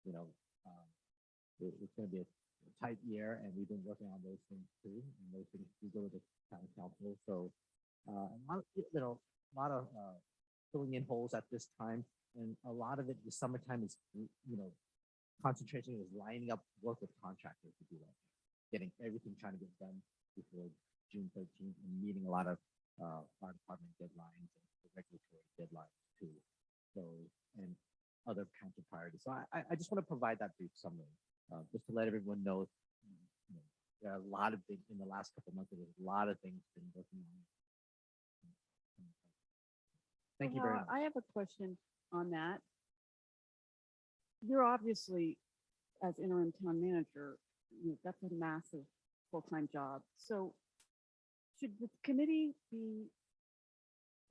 It's going to be a tight year, and we've been working on those things too. And those things do go to the town council. So, a lot of filling in holes at this time, and a lot of it, the summertime is, concentration is lining up work with contractors to do that, getting everything trying to get done before June 13th, and meeting a lot of fire department deadlines and the regulatory deadlines too. So, and other council priorities. So I just want to provide that brief summary, just to let everyone know, there are a lot of things in the last couple of months. There's a lot of things been working on. Thank you very much. I have a question on that. You're obviously, as interim town manager, that's a massive full-time job. So should the committee be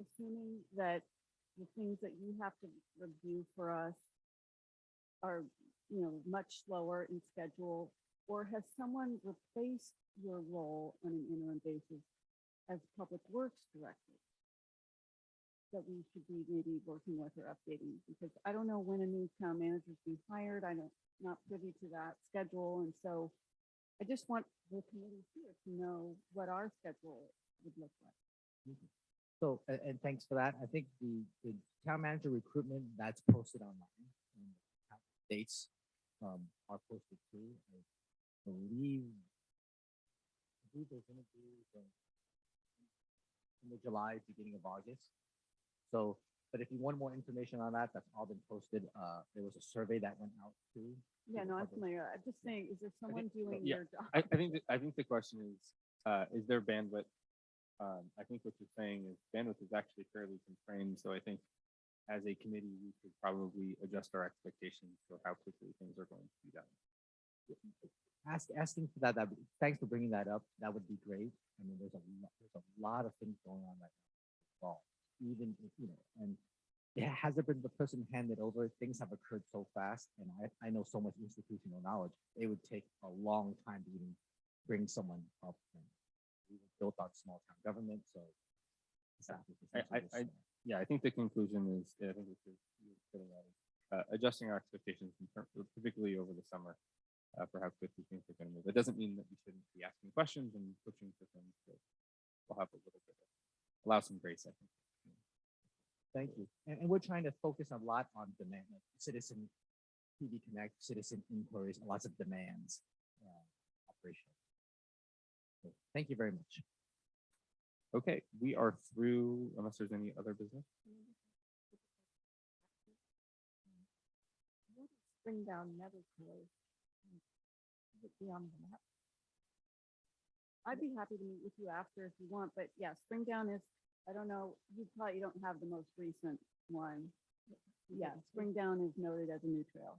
assuming that the things that you have to review for us are, much slower in schedule? Or has someone replaced your role on an interim basis as Public Works Director that we should be maybe working with or updating? Because I don't know when a new town manager is being hired. Not privy to that schedule. And so I just want the committee here to know what our schedule would look like. So, and thanks for that. I think the town manager recruitment that's posted online, and the dates are posted too. I believe there's going to be in the July, beginning of August. So, but if you want more information on that, that's all been posted. There was a survey that went out too. Yeah, no, I'm familiar. I'm just saying, is there someone doing yeah, your job? I think the question is there bandwidth? I think what you're saying is bandwidth is actually fairly constrained. So I think as a committee, we should probably adjust our expectations for how quickly things are going to be done. Asking for that. Thanks for bringing that up. That would be great. I mean, there's a lot of things going on right now. Well, even if, and it hasn't been the person handed over. Things have occurred so fast, and I know so much institutional knowledge. It would take a long time to even bring someone up. And we were built on small town government, so Yeah, I think the conclusion is, I think adjusting our expectations in terms, particularly over the summer, for how quickly things are going to move. It doesn't mean that we shouldn't be asking questions and pushing for things, but we'll have a little bit of allow some grace, I think. Thank you. And we're trying to focus a lot on demand, like citizen PD Connect, citizen inquiries, lots of demands, operational. So thank you very much. Okay, we are through, unless there's any other business. Springdown never closed. Is it beyond the map? I'd be happy to meet with you after if you want, but yeah, Springdown is, I don't know, you probably don't have the most recent one. Yeah, Springdown is noted as a new trail.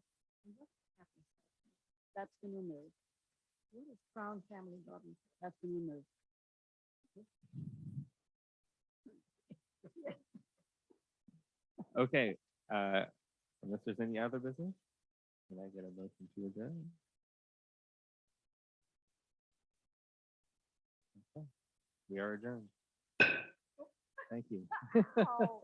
That's been removed. What is Crown Family Garden? That's been removed. Okay, unless there's any other business, can I get a motion to adjourn? Okay, we are adjourned. Thank you. Oh.